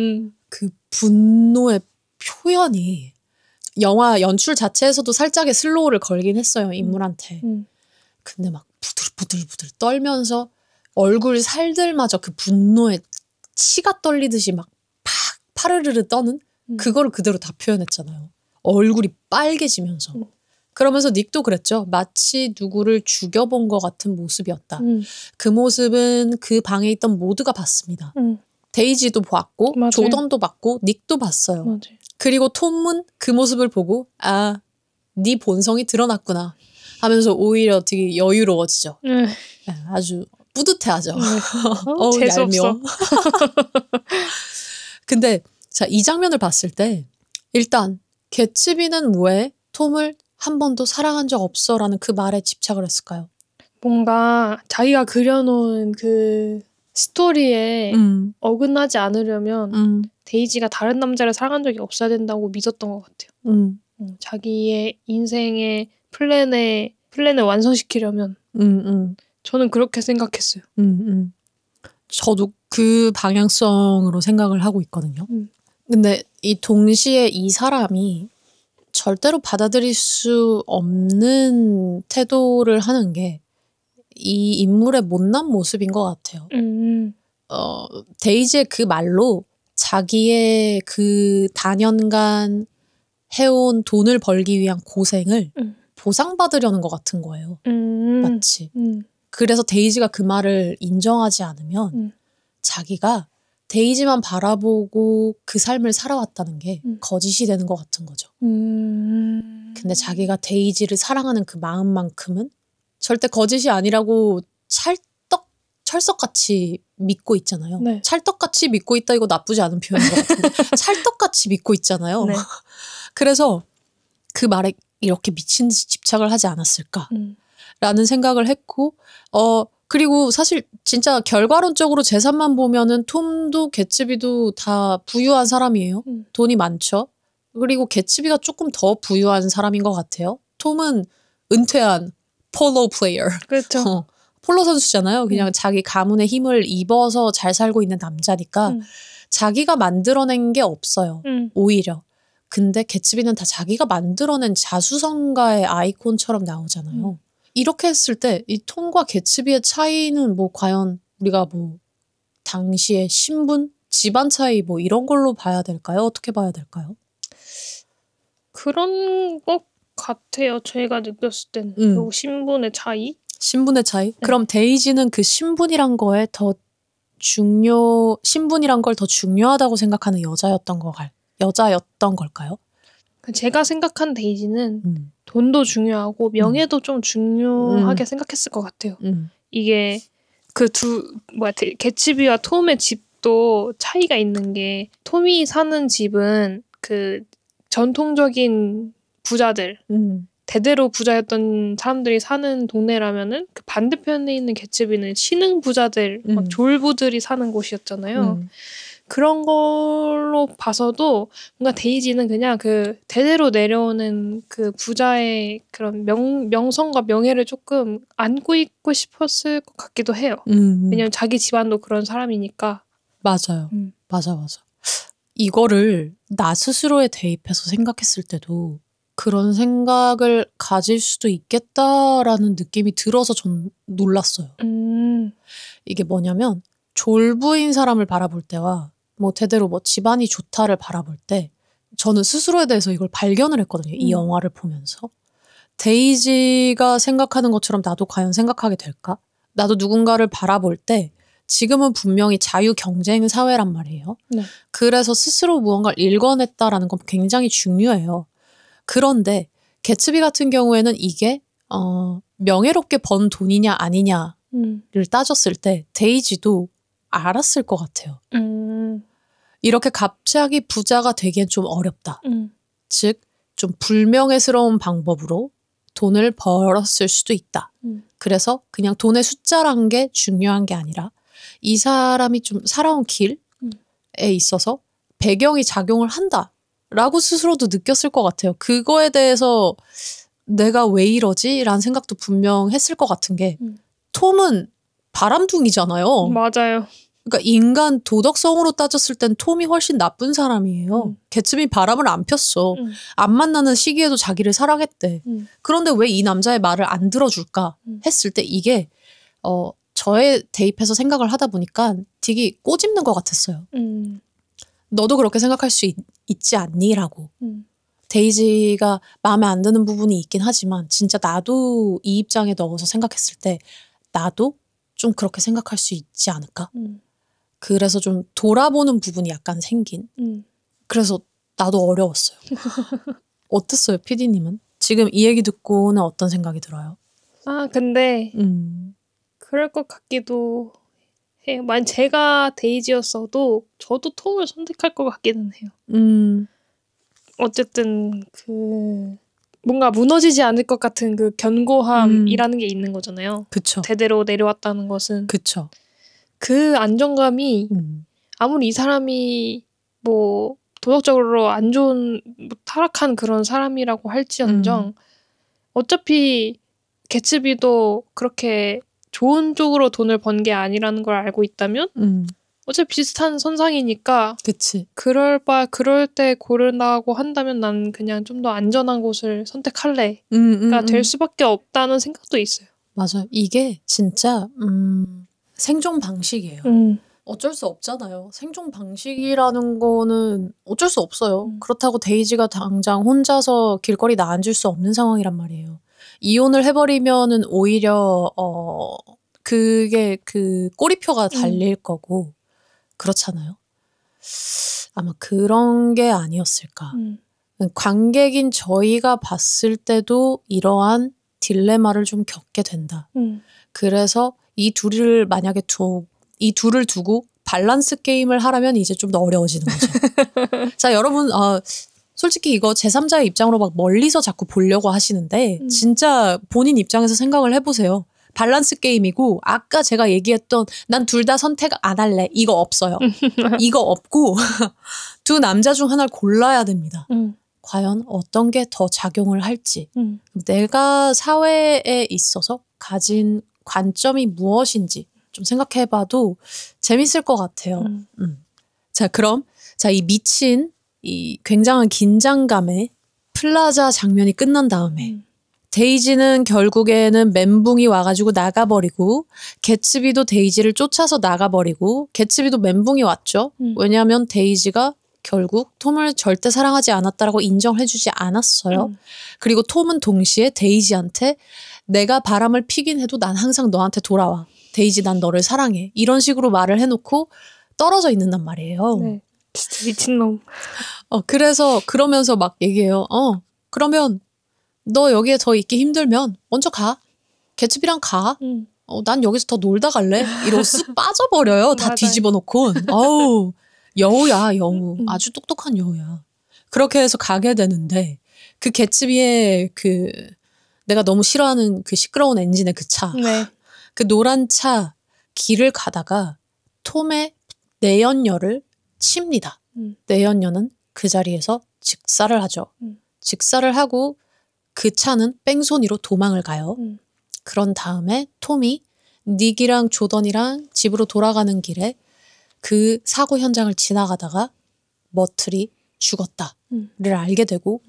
그 분노의 표현이 영화 연출 자체에서도 살짝의 슬로우를 걸긴 했어요. 인물한테. 근데 막 부들부들 떨면서 얼굴 살들마저 그 분노에 치가 떨리듯이 막 팍 파르르르 떠는 그거를 그대로 다 표현했잖아요. 얼굴이 빨개지면서. 그러면서 닉도 그랬죠. 마치 누구를 죽여본 것 같은 모습이었다. 그 모습은 그 방에 있던 모두가 봤습니다. 데이지도 봤고 맞아요. 조던도 봤고 닉도 봤어요. 맞아요. 그리고 톰은 그 모습을 보고 네 본성이 드러났구나 하면서 오히려 되게 여유로워지죠. 아주 뿌듯해하죠. 재수없어. 근데 자, 이 장면을 봤을 때 일단 개츠비는 왜 톰을 한 번도 사랑한 적 없어라는 그 말에 집착을 했을까요? 뭔가 자기가 그려놓은 그 스토리에 어긋나지 않으려면 데이지가 다른 남자를 사랑한 적이 없어야 된다고 믿었던 것 같아요. 자기의 인생의 플랜을 완성시키려면 저는 그렇게 생각했어요. 저도 그 방향성으로 생각을 하고 있거든요. 근데 이 동시에 이 사람이 절대로 받아들일 수 없는 태도를 하는 게 이 인물의 못난 모습인 것 같아요. 데이지의 그 말로 자기의 그 다년간 해온 돈을 벌기 위한 고생을 보상받으려는 것 같은 거예요. 마치. 그래서 데이지가 그 말을 인정하지 않으면 자기가 데이지만 바라보고 그 삶을 살아왔다는 게 거짓이 되는 것 같은 거죠. 근데 자기가 데이지를 사랑하는 그 마음만큼은 절대 거짓이 아니라고 철석같이 믿고 있잖아요. 네. 찰떡같이 믿고 있다 이거 나쁘지 않은 표현인 것 같은데 찰떡같이 믿고 있잖아요. 네. 그래서 그 말에 이렇게 미친 듯이 집착을 하지 않았을까라는 생각을 했고 그리고 사실 진짜 결과론적으로 재산만 보면은 톰도 개츠비도 다 부유한 사람이에요. 돈이 많죠. 그리고 개츠비가 조금 더 부유한 사람인 것 같아요. 톰은 은퇴한 폴로 플레이어. 그렇죠. 폴로 선수잖아요. 그냥 자기 가문의 힘을 입어서 잘 살고 있는 남자니까 자기가 만들어낸 게 없어요. 오히려. 근데 개츠비는 다 자기가 만들어낸 자수성가의 아이콘처럼 나오잖아요. 이렇게 했을 때 이 톰과 개츠비의 차이는 뭐 과연 우리가 뭐 당시의 신분, 집안 차이 뭐 이런 걸로 봐야 될까요? 어떻게 봐야 될까요? 그런 것 같아요. 제가 느꼈을 때는. 그리고 신분의 차이? 신분의 차이? 네. 그럼 데이지는 그 신분이란 거에 더 신분이란 걸 더 중요하다고 생각하는 여자였던 걸까요? 제가 생각한 데이지는 돈도 중요하고 명예도 좀 중요하게 생각했을 것 같아요. 이게 개츠비와 톰의 집도 차이가 있는 게, 톰이 사는 집은 그 전통적인 부자들, 대대로 부자였던 사람들이 사는 동네라면은 그 반대편에 있는 개츠비는 신흥 부자들, 막 졸부들이 사는 곳이었잖아요. 그런 걸로 봐서도 뭔가 데이지는 그냥 그 대대로 내려오는 그 부자의 그런 명성과 명예를 조금 안고 있고 싶었을 것 같기도 해요. 왜냐면 자기 집안도 그런 사람이니까. 맞아요. 맞아. 이거를 나 스스로에 대입해서 생각했을 때도 그런 생각을 가질 수도 있겠다라는 느낌이 들어서 전 놀랐어요. 이게 뭐냐면 졸부인 사람을 바라볼 때와 뭐 대대로 뭐 집안이 좋다를 바라볼 때 저는 스스로에 대해서 이걸 발견을 했거든요. 이 영화를 보면서. 데이지가 생각하는 것처럼 나도 과연 생각하게 될까? 나도 누군가를 바라볼 때 지금은 분명히 자유 경쟁 사회란 말이에요. 네. 그래서 스스로 무언가를 읽어냈다라는 건 굉장히 중요해요. 그런데 개츠비 같은 경우에는 이게 명예롭게 번 돈이냐 아니냐를 따졌을 때 데이지도 알았을 것 같아요. 이렇게 갑자기 부자가 되기엔 좀 어렵다. 즉, 좀 불명예스러운 방법으로 돈을 벌었을 수도 있다. 그래서 그냥 돈의 숫자란 게 중요한 게 아니라 이 사람이 좀 살아온 길에 있어서 배경이 작용을 한다라고 스스로도 느꼈을 것 같아요. 그거에 대해서 내가 왜 이러지? 라는 생각도 분명 했을 것 같은 게 톰은 바람둥이잖아요. 맞아요. 그러니까 인간 도덕성으로 따졌을 땐 톰이 훨씬 나쁜 사람이에요. 개츠비 바람을 안 폈어. 안 만나는 시기에도 자기를 사랑했대. 그런데 왜 이 남자의 말을 안 들어줄까 했을 때 이게 저에 대입해서 생각을 하다 보니까 되게 꼬집는 것 같았어요. 너도 그렇게 생각할 수 있지 않니? 라고. 데이지가 마음에 안 드는 부분이 있긴 하지만 진짜 나도 이 입장에 넣어서 생각했을 때 나도 좀 그렇게 생각할 수 있지 않을까? 그래서 좀 돌아보는 부분이 약간 생긴. 그래서 나도 어려웠어요. 어땠어요, PD님은? 지금 이 얘기 듣고는 어떤 생각이 들어요? 근데 그럴 것 같기도 해요. 만약 제가 데이지였어도 저도 톰을 선택할 것 같기는 해요. 어쨌든 뭔가 무너지지 않을 것 같은 그 견고함이라는 게 있는 거잖아요. 그쵸. 대대로 내려왔다는 것은. 그쵸. 그 안정감이 아무리 이 사람이 뭐 도덕적으로 안 좋은 타락한 그런 사람이라고 할지언정 어차피 개츠비도 그렇게 좋은 쪽으로 돈을 번 게 아니라는 걸 알고 있다면 어차피 비슷한 선상이니까 그치. 그럴 때 고른다고 한다면 난 그냥 좀 더 안전한 곳을 선택할래가 될 수밖에 없다는 생각도 있어요. 맞아요. 이게 진짜 생존 방식이에요. 어쩔 수 없잖아요. 생존 방식이라는 거는 어쩔 수 없어요. 그렇다고 데이지가 당장 혼자서 길거리 나앉을 수 없는 상황이란 말이에요. 이혼을 해버리면은 오히려 그게 그 꼬리표가 달릴 거고 그렇잖아요. 아마 그런 게 아니었을까. 관객인 저희가 봤을 때도 이러한 딜레마를 좀 겪게 된다. 그래서 이 둘을 만약에 이 둘을 두고 밸런스 게임을 하라면 이제 좀 더 어려워지는 거죠. 자, 여러분, 솔직히 이거 제3자의 입장으로 막 멀리서 자꾸 보려고 하시는데 진짜 본인 입장에서 생각을 해보세요. 밸런스 게임이고 아까 제가 얘기했던 난 둘 다 선택 안 할래. 이거 없어요. 이거 없고 두 남자 중 하나를 골라야 됩니다. 과연 어떤 게 더 작용을 할지. 내가 사회에 있어서 가진 관점이 무엇인지 좀 생각해봐도 재밌을 것 같아요. 자, 그럼 이 미친 이 굉장한 긴장감에 플라자 장면이 끝난 다음에 데이지는 결국에는 멘붕이 와가지고 나가버리고 개츠비도 데이지를 쫓아서 나가버리고 개츠비도 멘붕이 왔죠. 왜냐하면 데이지가 결국 톰을 절대 사랑하지 않았다라고 인정해주지 않았어요. 그리고 톰은 동시에 데이지한테 내가 바람을 피긴 해도 난 항상 너한테 돌아와. 데이지 난 너를 사랑해. 이런 식으로 말을 해놓고 떨어져 있는단 말이에요. 네. 진짜 미친놈. 그래서 그러면서 막 얘기해요. 그러면 너 여기에 더 있기 힘들면 먼저 가. 개츠비랑 가. 난 여기서 더 놀다 갈래. 이러고 쓱 빠져버려요. 다 뒤집어 놓고. 어우, 여우야, 여우. 아주 똑똑한 여우야. 그렇게 해서 가게 되는데 그 개츠비의 그 내가 너무 싫어하는 그 시끄러운 엔진의 그 차. 네. 그 노란 차 길을 가다가 톰의 내연녀를 칩니다. 내연녀는 그 자리에서 직사를 하죠. 직사를 하고 그 차는 뺑소니로 도망을 가요. 그런 다음에 톰이 닉이랑 조던이랑 집으로 돌아가는 길에 그 사고 현장을 지나가다가 머틀이 죽었다를 알게 되고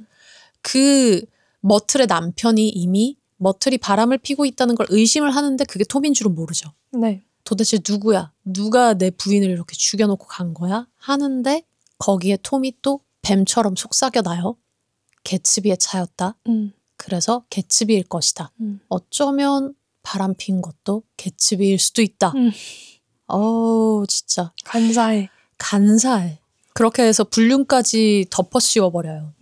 그 머틀의 남편이 이미 머틀이 바람을 피고 있다는 걸 의심을 하는데 그게 톰인 줄은 모르죠. 네. 도대체 누구야? 누가 내 부인을 이렇게 죽여놓고 간 거야? 하는데 거기에 톰이 또 뱀처럼 속삭여놔요. 개츠비의 차였다. 그래서 개츠비일 것이다. 어쩌면 바람핀 것도 개츠비일 수도 있다. 어우 진짜 간사해. 간사해. 그렇게 해서 불륜까지 덮어 씌워버려요.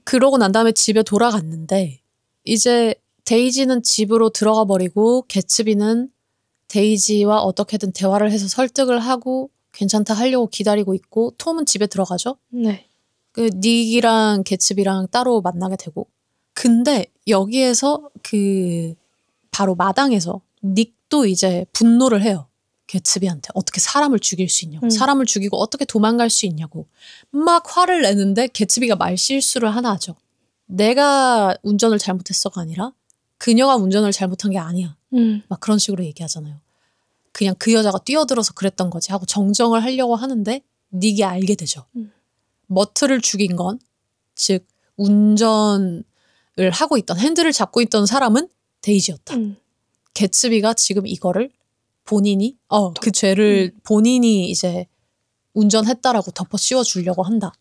그러고 난 다음에 집에 돌아갔는데 이제 데이지는 집으로 들어가 버리고 개츠비는 데이지와 어떻게든 대화를 해서 설득을 하고 괜찮다 하려고 기다리고 있고 톰은 집에 들어가죠. 네. 그 닉이랑 개츠비랑 따로 만나게 되고 근데 여기에서 그 바로 마당에서 닉도 이제 분노를 해요. 개츠비한테 어떻게 사람을 죽일 수 있냐고 사람을 죽이고 어떻게 도망갈 수 있냐고 막 화를 내는데 개츠비가 말실수를 하나 하죠. 내가 운전을 잘못했어가 아니라 그녀가 운전을 잘못한 게 아니야. 막 그런 식으로 얘기하잖아요. 그냥 그 여자가 뛰어들어서 그랬던 거지 하고 정정을 하려고 하는데 닉이 알게 되죠. 머틀을 죽인 건 즉 운전을 하고 있던 핸들을 잡고 있던 사람은 데이지였다. 개츠비가 지금 이거를 본인이 그 죄를 본인이 이제 운전했다라고 덮어 씌워 주려고 한다.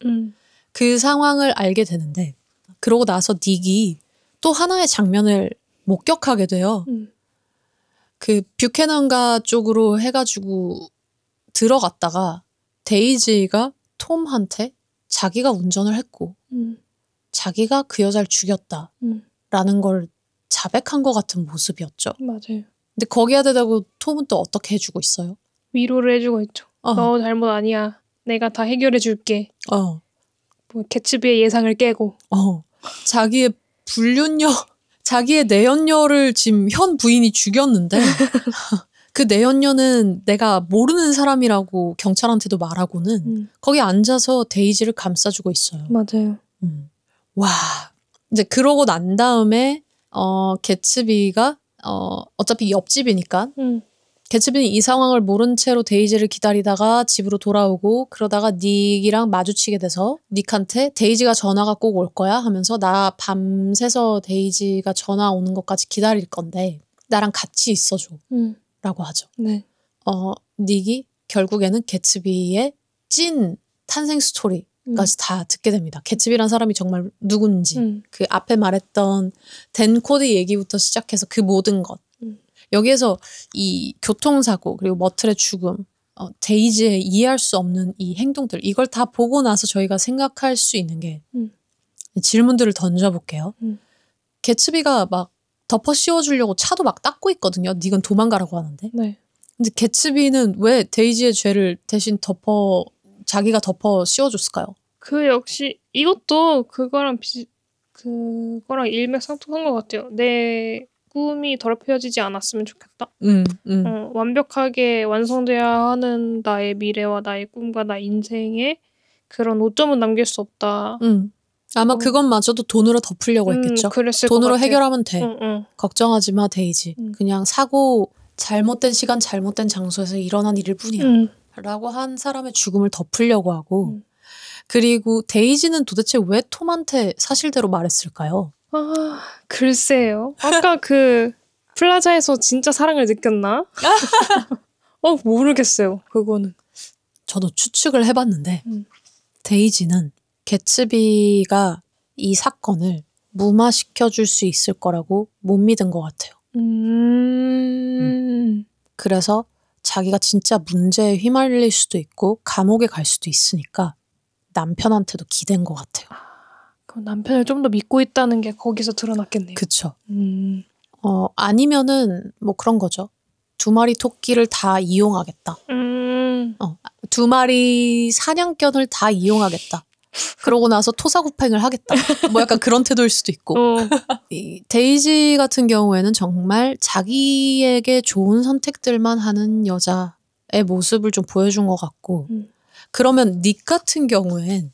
그 상황을 알게 되는데 그러고 나서 닉이 또 하나의 장면을 목격하게 돼요. 그 뷰캐넌가 쪽으로 해가지고 들어갔다가 데이지가 톰한테 자기가 운전을 했고 자기가 그 여자를 죽였다라는 걸 자백한 것 같은 모습이었죠. 맞아요. 근데 거기에 대다고 톰은 또 어떻게 해주고 있어요? 위로를 해주고 있죠. 너 잘못 아니야. 내가 다 해결해 줄게. 뭐 개츠비의 예상을 깨고. 자기의 불륜녀, 자기의 내연녀를 지금 현 부인이 죽였는데 그 내연녀는 내가 모르는 사람이라고 경찰한테도 말하고는 거기 앉아서 데이지를 감싸주고 있어요. 맞아요. 와, 이제 그러고 난 다음에 개츠비가 어차피 옆집이니까 개츠비는 이 상황을 모른 채로 데이지를 기다리다가 집으로 돌아오고 그러다가 닉이랑 마주치게 돼서 닉한테 데이지가 전화가 꼭 올 거야 하면서 나 밤새서 데이지가 전화 오는 것까지 기다릴 건데 나랑 같이 있어줘 라고 하죠. 네. 닉이 결국에는 개츠비의 찐 탄생 스토리까지 다 듣게 됩니다. 개츠비란 사람이 정말 누군지 그 앞에 말했던 댄 코드 얘기부터 시작해서 그 모든 것 여기에서 이 교통사고 그리고 머틀의 죽음 데이지의 이해할 수 없는 이 행동들 이걸 다 보고 나서 저희가 생각할 수 있는 게 질문들을 던져볼게요. 개츠비가 막 덮어 씌워주려고 차도 막 닦고 있거든요. 닉은 도망가라고 하는데. 네. 근데 개츠비는 왜 데이지의 죄를 대신 자기가 덮어 씌워줬을까요? 그 역시 이것도 그거랑 일맥상통한 것 같아요. 내 꿈이 더럽혀지지 않았으면 좋겠다. 완벽하게 완성돼야 하는 나의 미래와 나의 꿈과 나의 인생에 그런 오점은 남길 수 없다. 아마 그것마저도 돈으로 덮으려고 했겠죠. 돈으로 해결하면 돼. 걱정하지 마 데이지. 그냥 사고 잘못된 시간 잘못된 장소에서 일어난 일일 뿐이야. 라고 한 사람의 죽음을 덮으려고 하고 그리고 데이지는 도대체 왜 톰한테 사실대로 말했을까요? 글쎄요. 아까 그 플라자에서 진짜 사랑을 느꼈나? 모르겠어요. 그거는. 저도 추측을 해봤는데 데이지는 개츠비가 이 사건을 무마시켜줄 수 있을 거라고 못 믿은 것 같아요. 그래서 자기가 진짜 문제에 휘말릴 수도 있고 감옥에 갈 수도 있으니까 남편한테도 기댄 것 같아요. 그럼 남편을 좀 더 믿고 있다는 게 거기서 드러났겠네요. 그쵸. 아니면은 뭐 그런 거죠. 2마리 토끼를 다 이용하겠다. 2마리 사냥견을 다 이용하겠다. 그러고 나서 토사구팽을 하겠다. 뭐 약간 그런 태도일 수도 있고. 이 데이지 같은 경우에는 정말 자기에게 좋은 선택들만 하는 여자의 모습을 좀 보여준 것 같고. 그러면 닉 같은 경우엔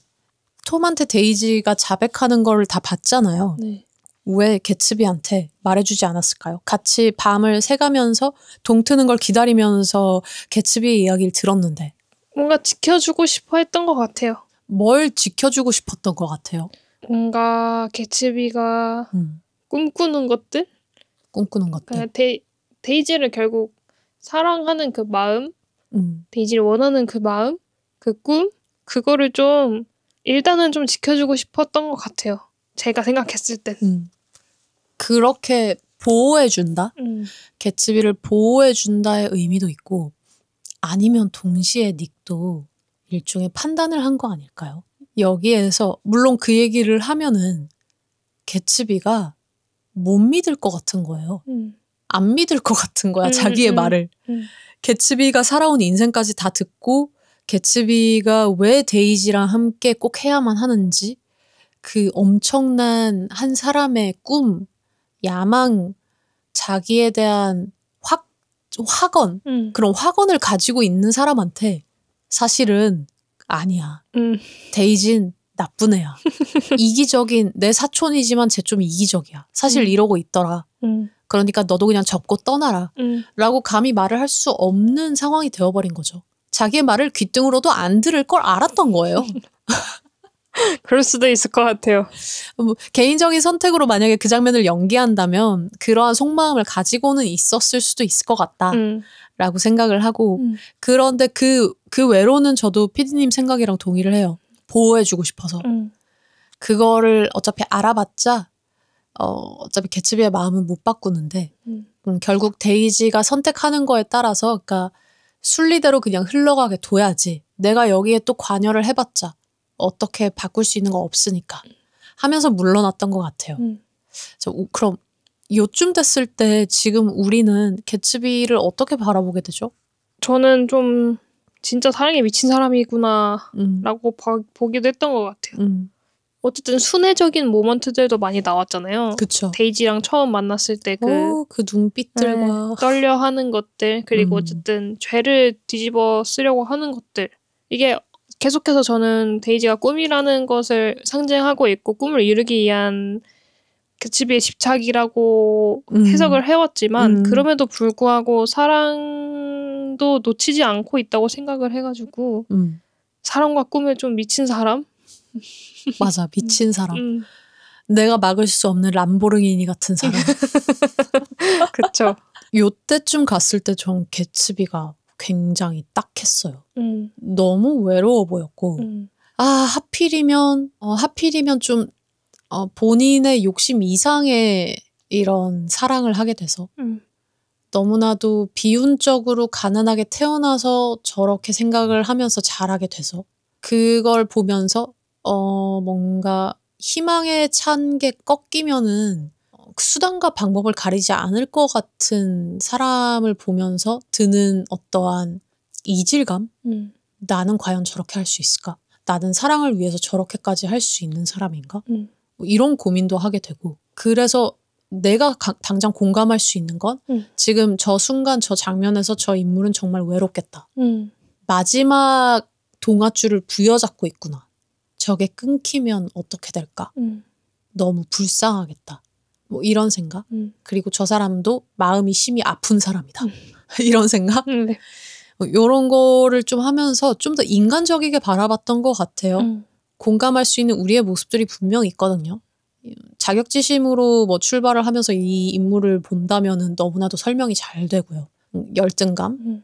톰한테 데이지가 자백하는 걸 다 봤잖아요. 네. 왜 개츠비한테 말해주지 않았을까요? 같이 밤을 새가면서 동트는 걸 기다리면서 개츠비의 이야기를 들었는데. 뭔가 지켜주고 싶어 했던 것 같아요. 뭘 지켜주고 싶었던 것 같아요? 뭔가 개츠비가 꿈꾸는 것들? 꿈꾸는 것들. 데이지를 결국 사랑하는 그 마음, 데이지를 원하는 그 마음, 그 꿈? 그거를 좀 일단은 좀 지켜주고 싶었던 것 같아요. 제가 생각했을 땐. 그렇게 보호해준다? 개츠비를 보호해준다의 의미도 있고 아니면 동시에 닉도 일종의 판단을 한 거 아닐까요? 여기에서 물론 그 얘기를 하면은 개츠비가 못 믿을 것 같은 거예요. 안 믿을 것 같은 거야, 자기의 말을. 개츠비가 살아온 인생까지 다 듣고 개츠비가 왜 데이지랑 함께 꼭 해야만 하는지 그 엄청난 한 사람의 꿈, 야망, 자기에 대한 확언, 그런 확언을 가지고 있는 사람한테 사실은 아니야. 데이진 나쁜 애야. 이기적인 내 사촌이지만 쟤 좀 이기적이야. 사실 이러고 있더라. 그러니까 너도 그냥 접고 떠나라. 라고 감히 말을 할 수 없는 상황이 되어버린 거죠. 자기의 말을 귓등으로도 안 들을 걸 알았던 거예요. 그럴 수도 있을 것 같아요. 뭐 개인적인 선택으로 만약에 그 장면을 연기한다면 그러한 속마음을 가지고는 있었을 수도 있을 것 같다. 라고 생각을 하고 그런데 그 외로는 저도 피디님 생각이랑 동의를 해요. 보호해주고 싶어서. 그거를 어차피 알아봤자 어차피 개츠비의 마음은 못 바꾸는데 결국 데이지가 선택하는 거에 따라서 그러니까 순리대로 그냥 흘러가게 둬야지. 내가 여기에 또 관여를 해봤자 어떻게 바꿀 수 있는 거 없으니까 하면서 물러났던 것 같아요. 그럼 요쯤 됐을 때 지금 우리는 개츠비를 어떻게 바라보게 되죠? 저는 좀 진짜 사랑에 미친 사람이구나 라고 보기도 했던 것 같아요. 어쨌든 순애적인 모먼트들도 많이 나왔잖아요. 그쵸. 데이지랑 처음 만났을 때 그 눈빛들과 떨려하는 것들 그리고 어쨌든 죄를 뒤집어 쓰려고 하는 것들 이게 계속해서 저는 데이지가 꿈이라는 것을 상징하고 있고 꿈을 이루기 위한 개츠비의 집착이라고 해석을 해왔지만 그럼에도 불구하고 사랑도 놓치지 않고 있다고 생각을 해가지고 사랑과 꿈에 좀 미친 사람? 맞아, 미친 사람. 내가 막을 수 없는 람보르기니 같은 사람. 그쵸. 요때쯤 갔을 때 전 개츠비가 굉장히 딱했어요. 너무 외로워 보였고 하필이면 좀 본인의 욕심 이상의 이런 사랑을 하게 돼서 너무나도 비운적으로 가난하게 태어나서 저렇게 생각을 하면서 자라게 돼서 그걸 보면서 뭔가 희망에 찬 게 꺾이면은 수단과 방법을 가리지 않을 것 같은 사람을 보면서 드는 어떠한 이질감? 나는 과연 저렇게 할 수 있을까? 나는 사랑을 위해서 저렇게까지 할 수 있는 사람인가? 뭐 이런 고민도 하게 되고 그래서 내가 당장 공감할 수 있는 건 지금 저 순간 저 장면에서 저 인물은 정말 외롭겠다. 마지막 동아줄을 부여잡고 있구나. 저게 끊기면 어떻게 될까? 너무 불쌍하겠다. 뭐 이런 생각. 그리고 저 사람도 마음이 심히 아픈 사람이다. 이런 생각. 네. 이런 거를 좀 하면서 좀 더 인간적이게 바라봤던 것 같아요. 공감할 수 있는 우리의 모습들이 분명히 있거든요. 자격지심으로 뭐 출발을 하면서 이 인물을 본다면은 너무나도 설명이 잘 되고요. 열등감,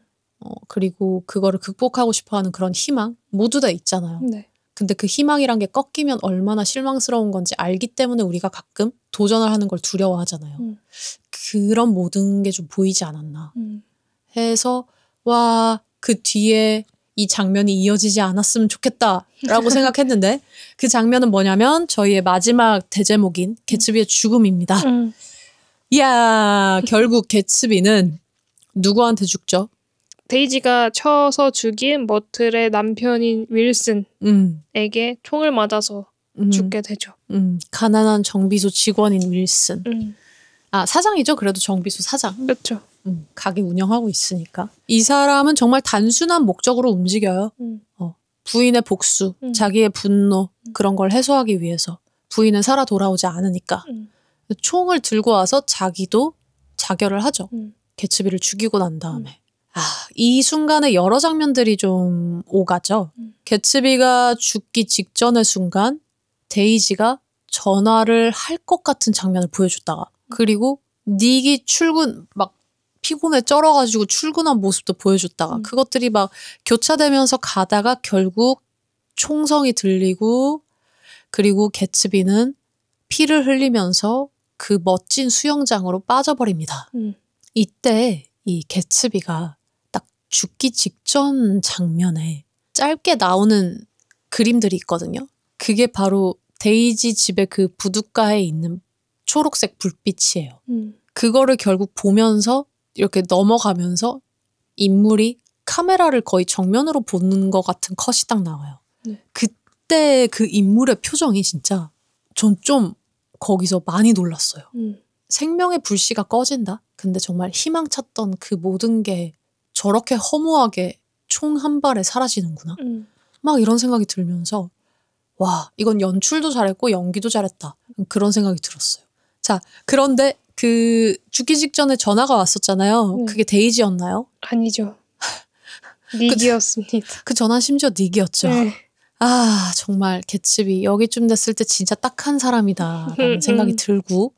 그리고 그거를 극복하고 싶어하는 그런 희망 모두 다 있잖아요. 네. 근데 그 희망이란 게 꺾이면 얼마나 실망스러운 건지 알기 때문에 우리가 가끔 도전을 하는 걸 두려워하잖아요. 그런 모든 게 좀 보이지 않았나 해서 와, 그 뒤에 이 장면이 이어지지 않았으면 좋겠다라고 생각했는데 그 장면은 뭐냐면 저희의 마지막 대제목인 개츠비의 죽음입니다. 이야, 결국 개츠비는 누구한테 죽죠? 데이지가 쳐서 죽인 머틀의 남편인 윌슨에게 총을 맞아서 죽게 되죠. 가난한 정비소 직원인 윌슨. 아, 사장이죠. 그래도 정비소 사장. 그렇죠. 가게 운영하고 있으니까. 이 사람은 정말 단순한 목적으로 움직여요. 부인의 복수, 자기의 분노 그런 걸 해소하기 위해서. 부인은 살아 돌아오지 않으니까. 총을 들고 와서 자기도 자결을 하죠. 개츠비를 죽이고 난 다음에. 이 순간에 여러 장면들이 좀 오가죠. 개츠비가 죽기 직전의 순간 데이지가 전화를 할 것 같은 장면을 보여줬다가 그리고 닉이 출근 막 피곤에 쩔어가지고 출근한 모습도 보여줬다가 그것들이 막 교차되면서 가다가 결국 총성이 들리고 그리고 개츠비는 피를 흘리면서 그 멋진 수영장으로 빠져버립니다. 이때 이 개츠비가 딱 죽기 직전 장면에 짧게 나오는 그림들이 있거든요. 그게 바로 데이지 집의 그 부둣가에 있는 초록색 불빛이에요. 그거를 결국 보면서 이렇게 넘어가면서 인물이 카메라를 거의 정면으로 보는 것 같은 컷이 딱 나와요. 그때 그 인물의 표정이 진짜 전 좀 거기서 많이 놀랐어요. 생명의 불씨가 꺼진다? 근데 정말 희망 찾던 그 모든 게 저렇게 허무하게 총 한 발에 사라지는구나. 막 이런 생각이 들면서 와, 이건 연출도 잘했고 연기도 잘했다. 그런 생각이 들었어요. 자, 그런데 그 죽기 직전에 전화가 왔었잖아요. 그게 데이지였나요? 아니죠. 닉이었습니다. 그 전화 심지어 닉이었죠. 네. 아, 정말 개츠비 여기쯤 됐을 때 진짜 딱한 사람이다라는 생각이 들고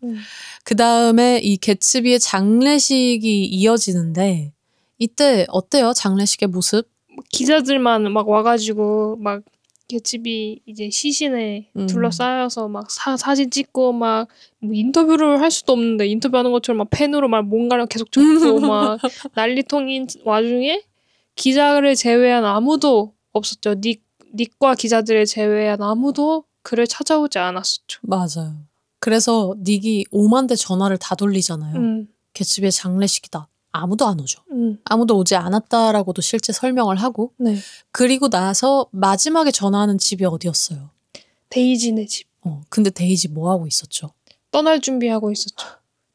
그 다음에 이 개츠비의 장례식이 이어지는데 이때 어때요? 장례식의 모습? 기자들만 막 와가지고 막 개츠비 이제 시신에 둘러싸여서 막 사진 찍고 막 뭐 인터뷰를 할 수도 없는데 인터뷰하는 것처럼 막 펜으로 막 뭔가를 계속 적고 막 난리통인 와중에 기자를 제외한 아무도 없었죠. 닉과 기자들을 제외한 아무도 그를 찾아오지 않았었죠. 맞아요. 그래서 닉이 5만 대 전화를 다 돌리잖아요. 개츠비의 장례식이다. 아무도 안 오죠. 아무도 오지 않았다라고도 실제 설명을 하고 네. 그리고 나서 마지막에 전화하는 집이 어디였어요? 데이지네 집. 근데 데이지 뭐 하고 있었죠? 떠날 준비하고 있었죠.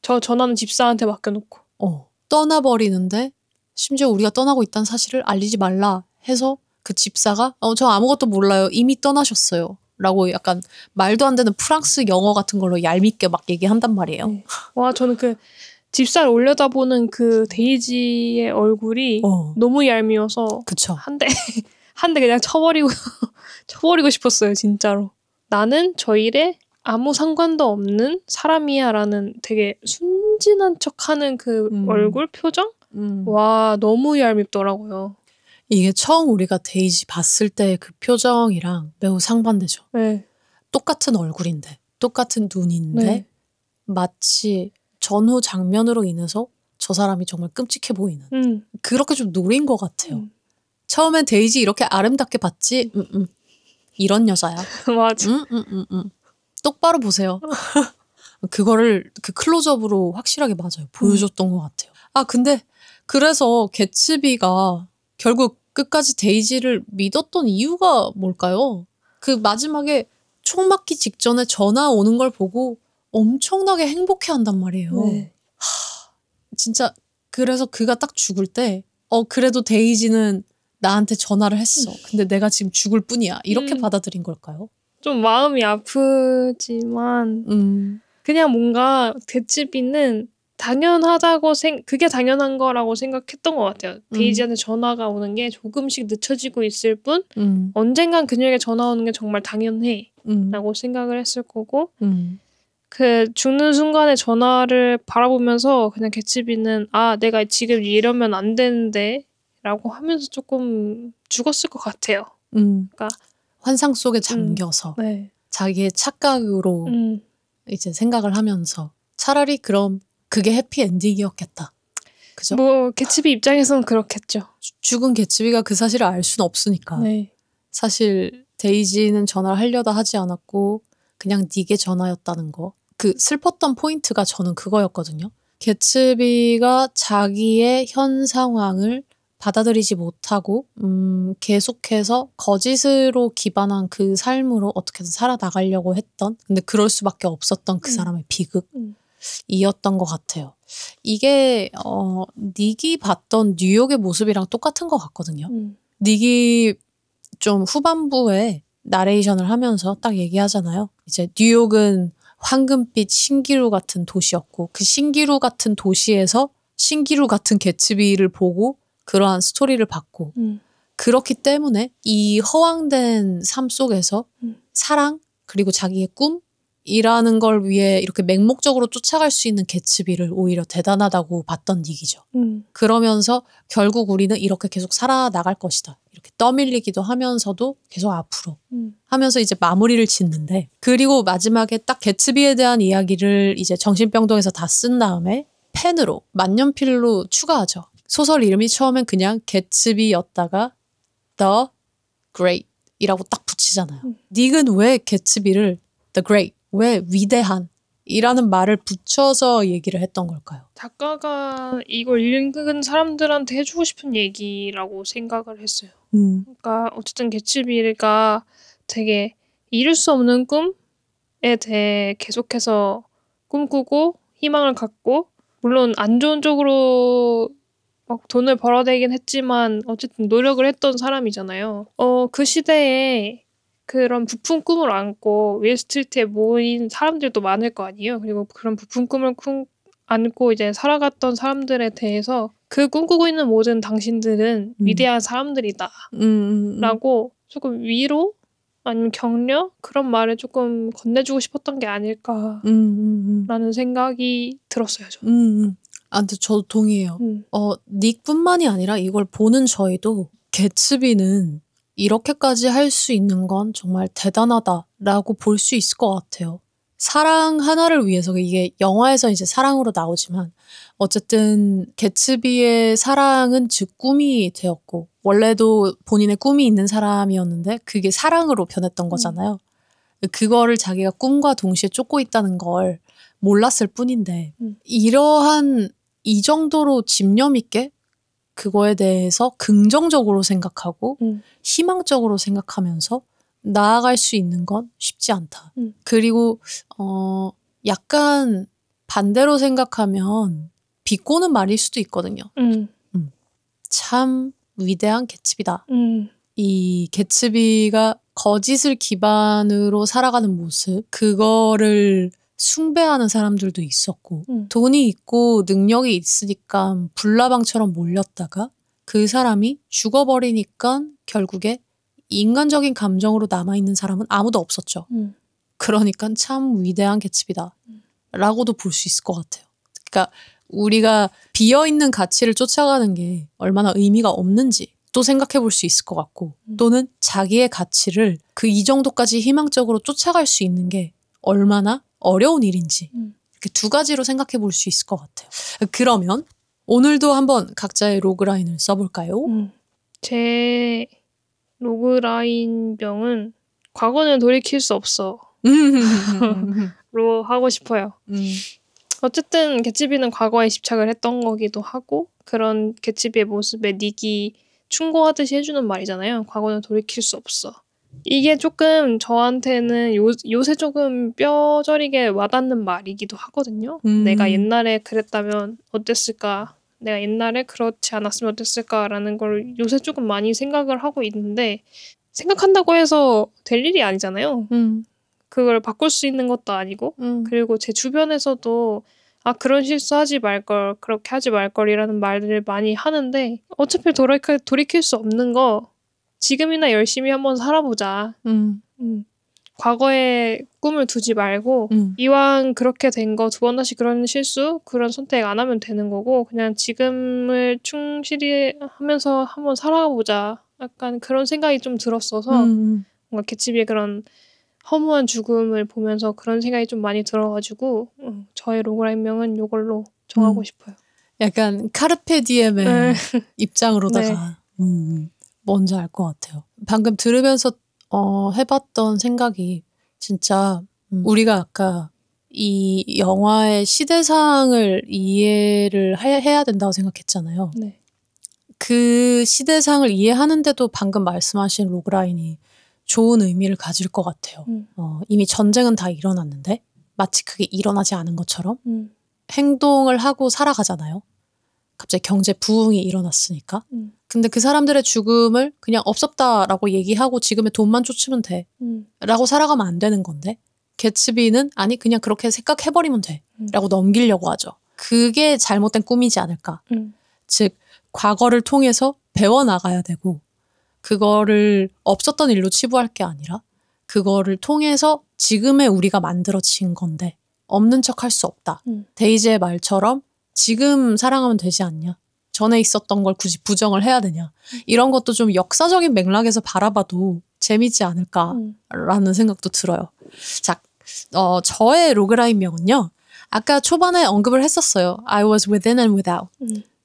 저 전화는 집사한테 맡겨놓고. 떠나버리는데 심지어 우리가 떠나고 있다는 사실을 알리지 말라 해서 그 집사가 저 아무것도 몰라요. 이미 떠나셨어요. 라고 약간 말도 안 되는 프랑스 영어 같은 걸로 얄밉게 막 얘기한단 말이에요. 네. 와, 저는 그 집사를 올려다보는 그 데이지의 얼굴이 너무 얄미워서 그쵸. 한 대 그냥 쳐버리고 싶었어요. 진짜로. 나는 저 일에 아무 상관도 없는 사람이야 라는 되게 순진한 척하는 그 얼굴 표정? 와, 너무 얄밉더라고요. 이게 처음 우리가 데이지 봤을 때 그 표정이랑 매우 상반되죠. 네. 똑같은 얼굴인데 똑같은 눈인데 네. 마치 전후 장면으로 인해서 저 사람이 정말 끔찍해 보이는 그렇게 좀 노린 것 같아요. 처음엔 데이지 이렇게 아름답게 봤지 이런 여자야. 맞아. 똑바로 보세요. 그거를 그 클로즈업으로 확실하게 맞아요. 보여줬던 것 같아요. 아, 근데 그래서 개츠비가 결국 끝까지 데이지를 믿었던 이유가 뭘까요? 그 마지막에 총 맞기 직전에 전화 오는 걸 보고 엄청나게 행복해한단 말이에요. 네. 진짜 그래서 그가 딱 죽을 때 그래도 데이지는 나한테 전화를 했어. 근데 내가 지금 죽을 뿐이야. 이렇게 받아들인 걸까요? 좀 마음이 아프지만 그냥 뭔가 개츠비는 당연하다고 그게 당연한 거라고 생각했던 것 같아요. 데이지한테 전화가 오는 게 조금씩 늦춰지고 있을 뿐 언젠간 그녀에게 전화 오는 게 정말 당연해 라고 생각을 했을 거고 그 죽는 순간에 전화를 바라보면서 그냥 개츠비는 내가 지금 이러면 안 되는데 라고 하면서 조금 죽었을 것 같아요. 그러니까 환상 속에 잠겨서 네. 자기의 착각으로 이제 생각을 하면서 차라리 그럼 그게 해피엔딩이었겠다. 그죠? 뭐 개츠비 입장에서는 그렇겠죠. 죽은 개츠비가 그 사실을 알 수는 없으니까. 네. 사실 데이지는 전화를 하려다 하지 않았고 그냥 닉의 전화였다는 거. 그 슬펐던 포인트가 저는 그거였거든요. 개츠비가 자기의 현 상황을 받아들이지 못하고 계속해서 거짓으로 기반한 그 삶으로 어떻게든 살아나가려고 했던, 근데 그럴 수밖에 없었던 그 사람의 비극이었던 것 같아요. 이게 닉이 봤던 뉴욕의 모습이랑 똑같은 것 같거든요. 닉이 좀 후반부에 나레이션을 하면서 딱 얘기하잖아요. 이제 뉴욕은 황금빛 신기루 같은 도시였고 그 신기루 같은 도시에서 신기루 같은 개츠비를 보고 그러한 스토리를 받고 그렇기 때문에 이 허황된 삶 속에서 사랑 그리고 자기의 꿈이라는 걸 위해 이렇게 맹목적으로 쫓아갈 수 있는 개츠비를 오히려 대단하다고 봤던 닉이죠. 그러면서 결국 우리는 이렇게 계속 살아나갈 것이다. 이렇게 떠밀리기도 하면서도 계속 앞으로 하면서 이제 마무리를 짓는데, 그리고 마지막에 딱 개츠비에 대한 이야기를 이제 정신병동에서 다 쓴 다음에 펜으로 만년필로 추가하죠. 소설 이름이 처음엔 그냥 개츠비였다가 The Great 이라고 딱 붙이잖아요. 닉은 왜 개츠비를 The Great, 왜 위대한 이라는 말을 붙여서 얘기를 했던 걸까요? 작가가 이걸 읽은 사람들한테 해주고 싶은 얘기라고 생각을 했어요. 그러니까 어쨌든 개츠비가 되게 이룰 수 없는 꿈에 대해 계속해서 꿈꾸고 희망을 갖고, 물론 안 좋은 쪽으로 막 돈을 벌어대긴 했지만 어쨌든 노력을 했던 사람이잖아요. 그 시대에 그런 부푼 꿈을 안고 윌스트리트에 모인 사람들도 많을 거 아니에요. 그리고 그런 부푼 꿈을 안고 이제 살아갔던 사람들에 대해서 그 꿈꾸고 있는 모든 당신들은 위대한 사람들이다 라고 조금 위로 아니면 격려? 그런 말을 조금 건네주고 싶었던 게 아닐까라는 생각이 들었어요. 저는. 근데 저도 동의해요. 닉뿐만이 아니라 이걸 보는 저희도 개츠비는 이렇게까지 할 수 있는 건 정말 대단하다라고 볼 수 있을 것 같아요. 사랑 하나를 위해서, 이게 영화에서 이제 사랑으로 나오지만 어쨌든 개츠비의 사랑은 즉 꿈이 되었고 원래도 본인의 꿈이 있는 사람이었는데 그게 사랑으로 변했던 거잖아요. 그거를 자기가 꿈과 동시에 쫓고 있다는 걸 몰랐을 뿐인데 이러한 이 정도로 집념 있게 그거에 대해서 긍정적으로 생각하고 희망적으로 생각하면서 나아갈 수 있는 건 쉽지 않다. 그리고 약간 반대로 생각하면 비꼬는 말일 수도 있거든요. 참 위대한 개츠비다. 이 개츠비가 거짓을 기반으로 살아가는 모습, 그거를 숭배하는 사람들도 있었고 돈이 있고 능력이 있으니까 불나방처럼 몰렸다가 그 사람이 죽어버리니까 결국에 인간적인 감정으로 남아있는 사람은 아무도 없었죠. 그러니까 참 위대한 개츠비다 라고도 볼 수 있을 것 같아요. 그러니까 우리가 비어있는 가치를 쫓아가는 게 얼마나 의미가 없는지 또 생각해 볼 수 있을 것 같고, 또는 자기의 가치를 그 이 정도까지 희망적으로 쫓아갈 수 있는 게 얼마나 어려운 일인지 이렇게 두 가지로 생각해 볼 수 있을 것 같아요. 그러면 오늘도 한번 각자의 로그라인을 써볼까요? 제 로그라인병은 과거는 돌이킬 수 없어 로 하고 싶어요. 어쨌든 개츠비는 과거에 집착을 했던 거기도 하고, 그런 개츠비의 모습에 닉이 충고하듯이 해주는 말이잖아요. 과거는 돌이킬 수 없어. 이게 조금 저한테는 요새 조금 뼈저리게 와닿는 말이기도 하거든요. 내가 옛날에 그랬다면 어땠을까? 내가 옛날에 그렇지 않았으면 어땠을까라는 걸 요새 조금 많이 생각을 하고 있는데, 생각한다고 해서 될 일이 아니잖아요. 그걸 바꿀 수 있는 것도 아니고, 그리고 제 주변에서도 그런 실수하지 말걸, 그렇게 하지 말걸이라는 말들을 많이 하는데, 어차피 돌이킬 수 없는 거 지금이나 열심히 한번 살아보자. 과거에 꿈을 두지 말고 이왕 그렇게 된 거 두 번 다시 그런 실수, 그런 선택 안 하면 되는 거고, 그냥 지금을 충실히 하면서 한번 살아보자. 약간 그런 생각이 좀 들었어서 뭔가 개츠비의 그런 허무한 죽음을 보면서 그런 생각이 좀 많이 들어가지고 저의 로그라인명은 이걸로 정하고 싶어요. 약간 카르페 디엠의 입장으로다가 뭔지 알 것 같아요. 방금 들으면서 해봤던 생각이 진짜 우리가 아까 이 영화의 시대상을 이해를 해야 된다고 생각했잖아요. 네. 그 시대상을 이해하는데도 방금 말씀하신 로그라인이 좋은 의미를 가질 것 같아요. 이미 전쟁은 다 일어났는데 마치 그게 일어나지 않은 것처럼 행동을 하고 살아가잖아요. 갑자기 경제 부흥이 일어났으니까. 근데 그 사람들의 죽음을 그냥 없었다라고 얘기하고 지금의 돈만 쫓으면 돼. 라고 살아가면 안 되는 건데 개츠비는 아니 그냥 그렇게 생각해버리면 돼. 라고 넘기려고 하죠. 그게 잘못된 꿈이지 않을까. 즉 과거를 통해서 배워나가야 되고 그거를 없었던 일로 치부할 게 아니라 그거를 통해서 지금의 우리가 만들어진 건데 없는 척 할 수 없다. 데이지의 말처럼 지금 사랑하면 되지 않냐. 전에 있었던 걸 굳이 부정을 해야 되냐. 이런 것도 좀 역사적인 맥락에서 바라봐도 재밌지 않을까라는 생각도 들어요. 자, 저의 로그라인명은요. 아까 초반에 언급을 했었어요. I was within and without.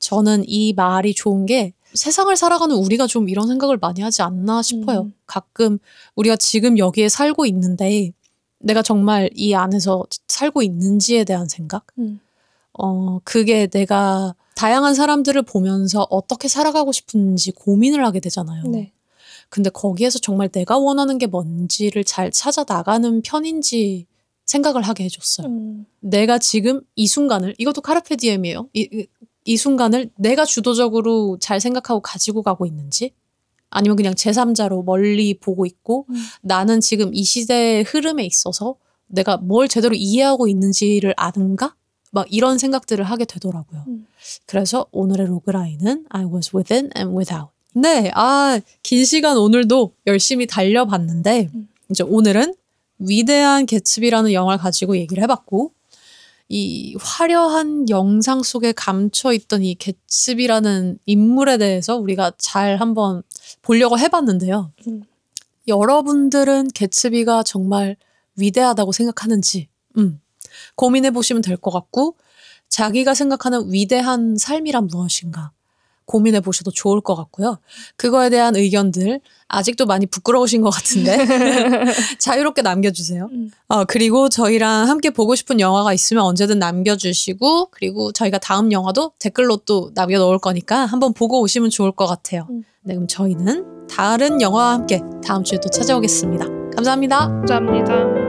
저는 이 말이 좋은 게 세상을 살아가는 우리가 좀 이런 생각을 많이 하지 않나 싶어요. 가끔 우리가 지금 여기에 살고 있는데 내가 정말 이 안에서 살고 있는지에 대한 생각? 그게 내가 다양한 사람들을 보면서 어떻게 살아가고 싶은지 고민을 하게 되잖아요. 네. 근데 거기에서 정말 내가 원하는 게 뭔지를 잘 찾아 나가는 편인지 생각을 하게 해줬어요. 내가 지금 이 순간을, 이것도 카르페 디엠이에요. 이 순간을 내가 주도적으로 잘 생각하고 가지고 가고 있는지 아니면 그냥 제3자로 멀리 보고 있고 나는 지금 이 시대의 흐름에 있어서 내가 뭘 제대로 이해하고 있는지를 아는가? 막 이런 생각들을 하게 되더라고요. 그래서 오늘의 로그라인은 I was within and without. 네, 긴 시간 오늘도 열심히 달려봤는데 이제 오늘은 위대한 개츠비라는 영화를 가지고 얘기를 해봤고 이 화려한 영상 속에 감춰있던 이 개츠비라는 인물에 대해서 우리가 잘 한번 보려고 해봤는데요. 여러분들은 개츠비가 정말 위대하다고 생각하는지 고민해보시면 될 것 같고 자기가 생각하는 위대한 삶이란 무엇인가 고민해보셔도 좋을 것 같고요. 그거에 대한 의견들 아직도 많이 부끄러우신 것 같은데 자유롭게 남겨주세요. 그리고 저희랑 함께 보고 싶은 영화가 있으면 언제든 남겨주시고 그리고 저희가 다음 영화도 댓글로 또 남겨놓을 거니까 한번 보고 오시면 좋을 것 같아요. 네, 그럼 저희는 다른 영화와 함께 다음 주에 또 찾아오겠습니다. 감사합니다. 감사합니다.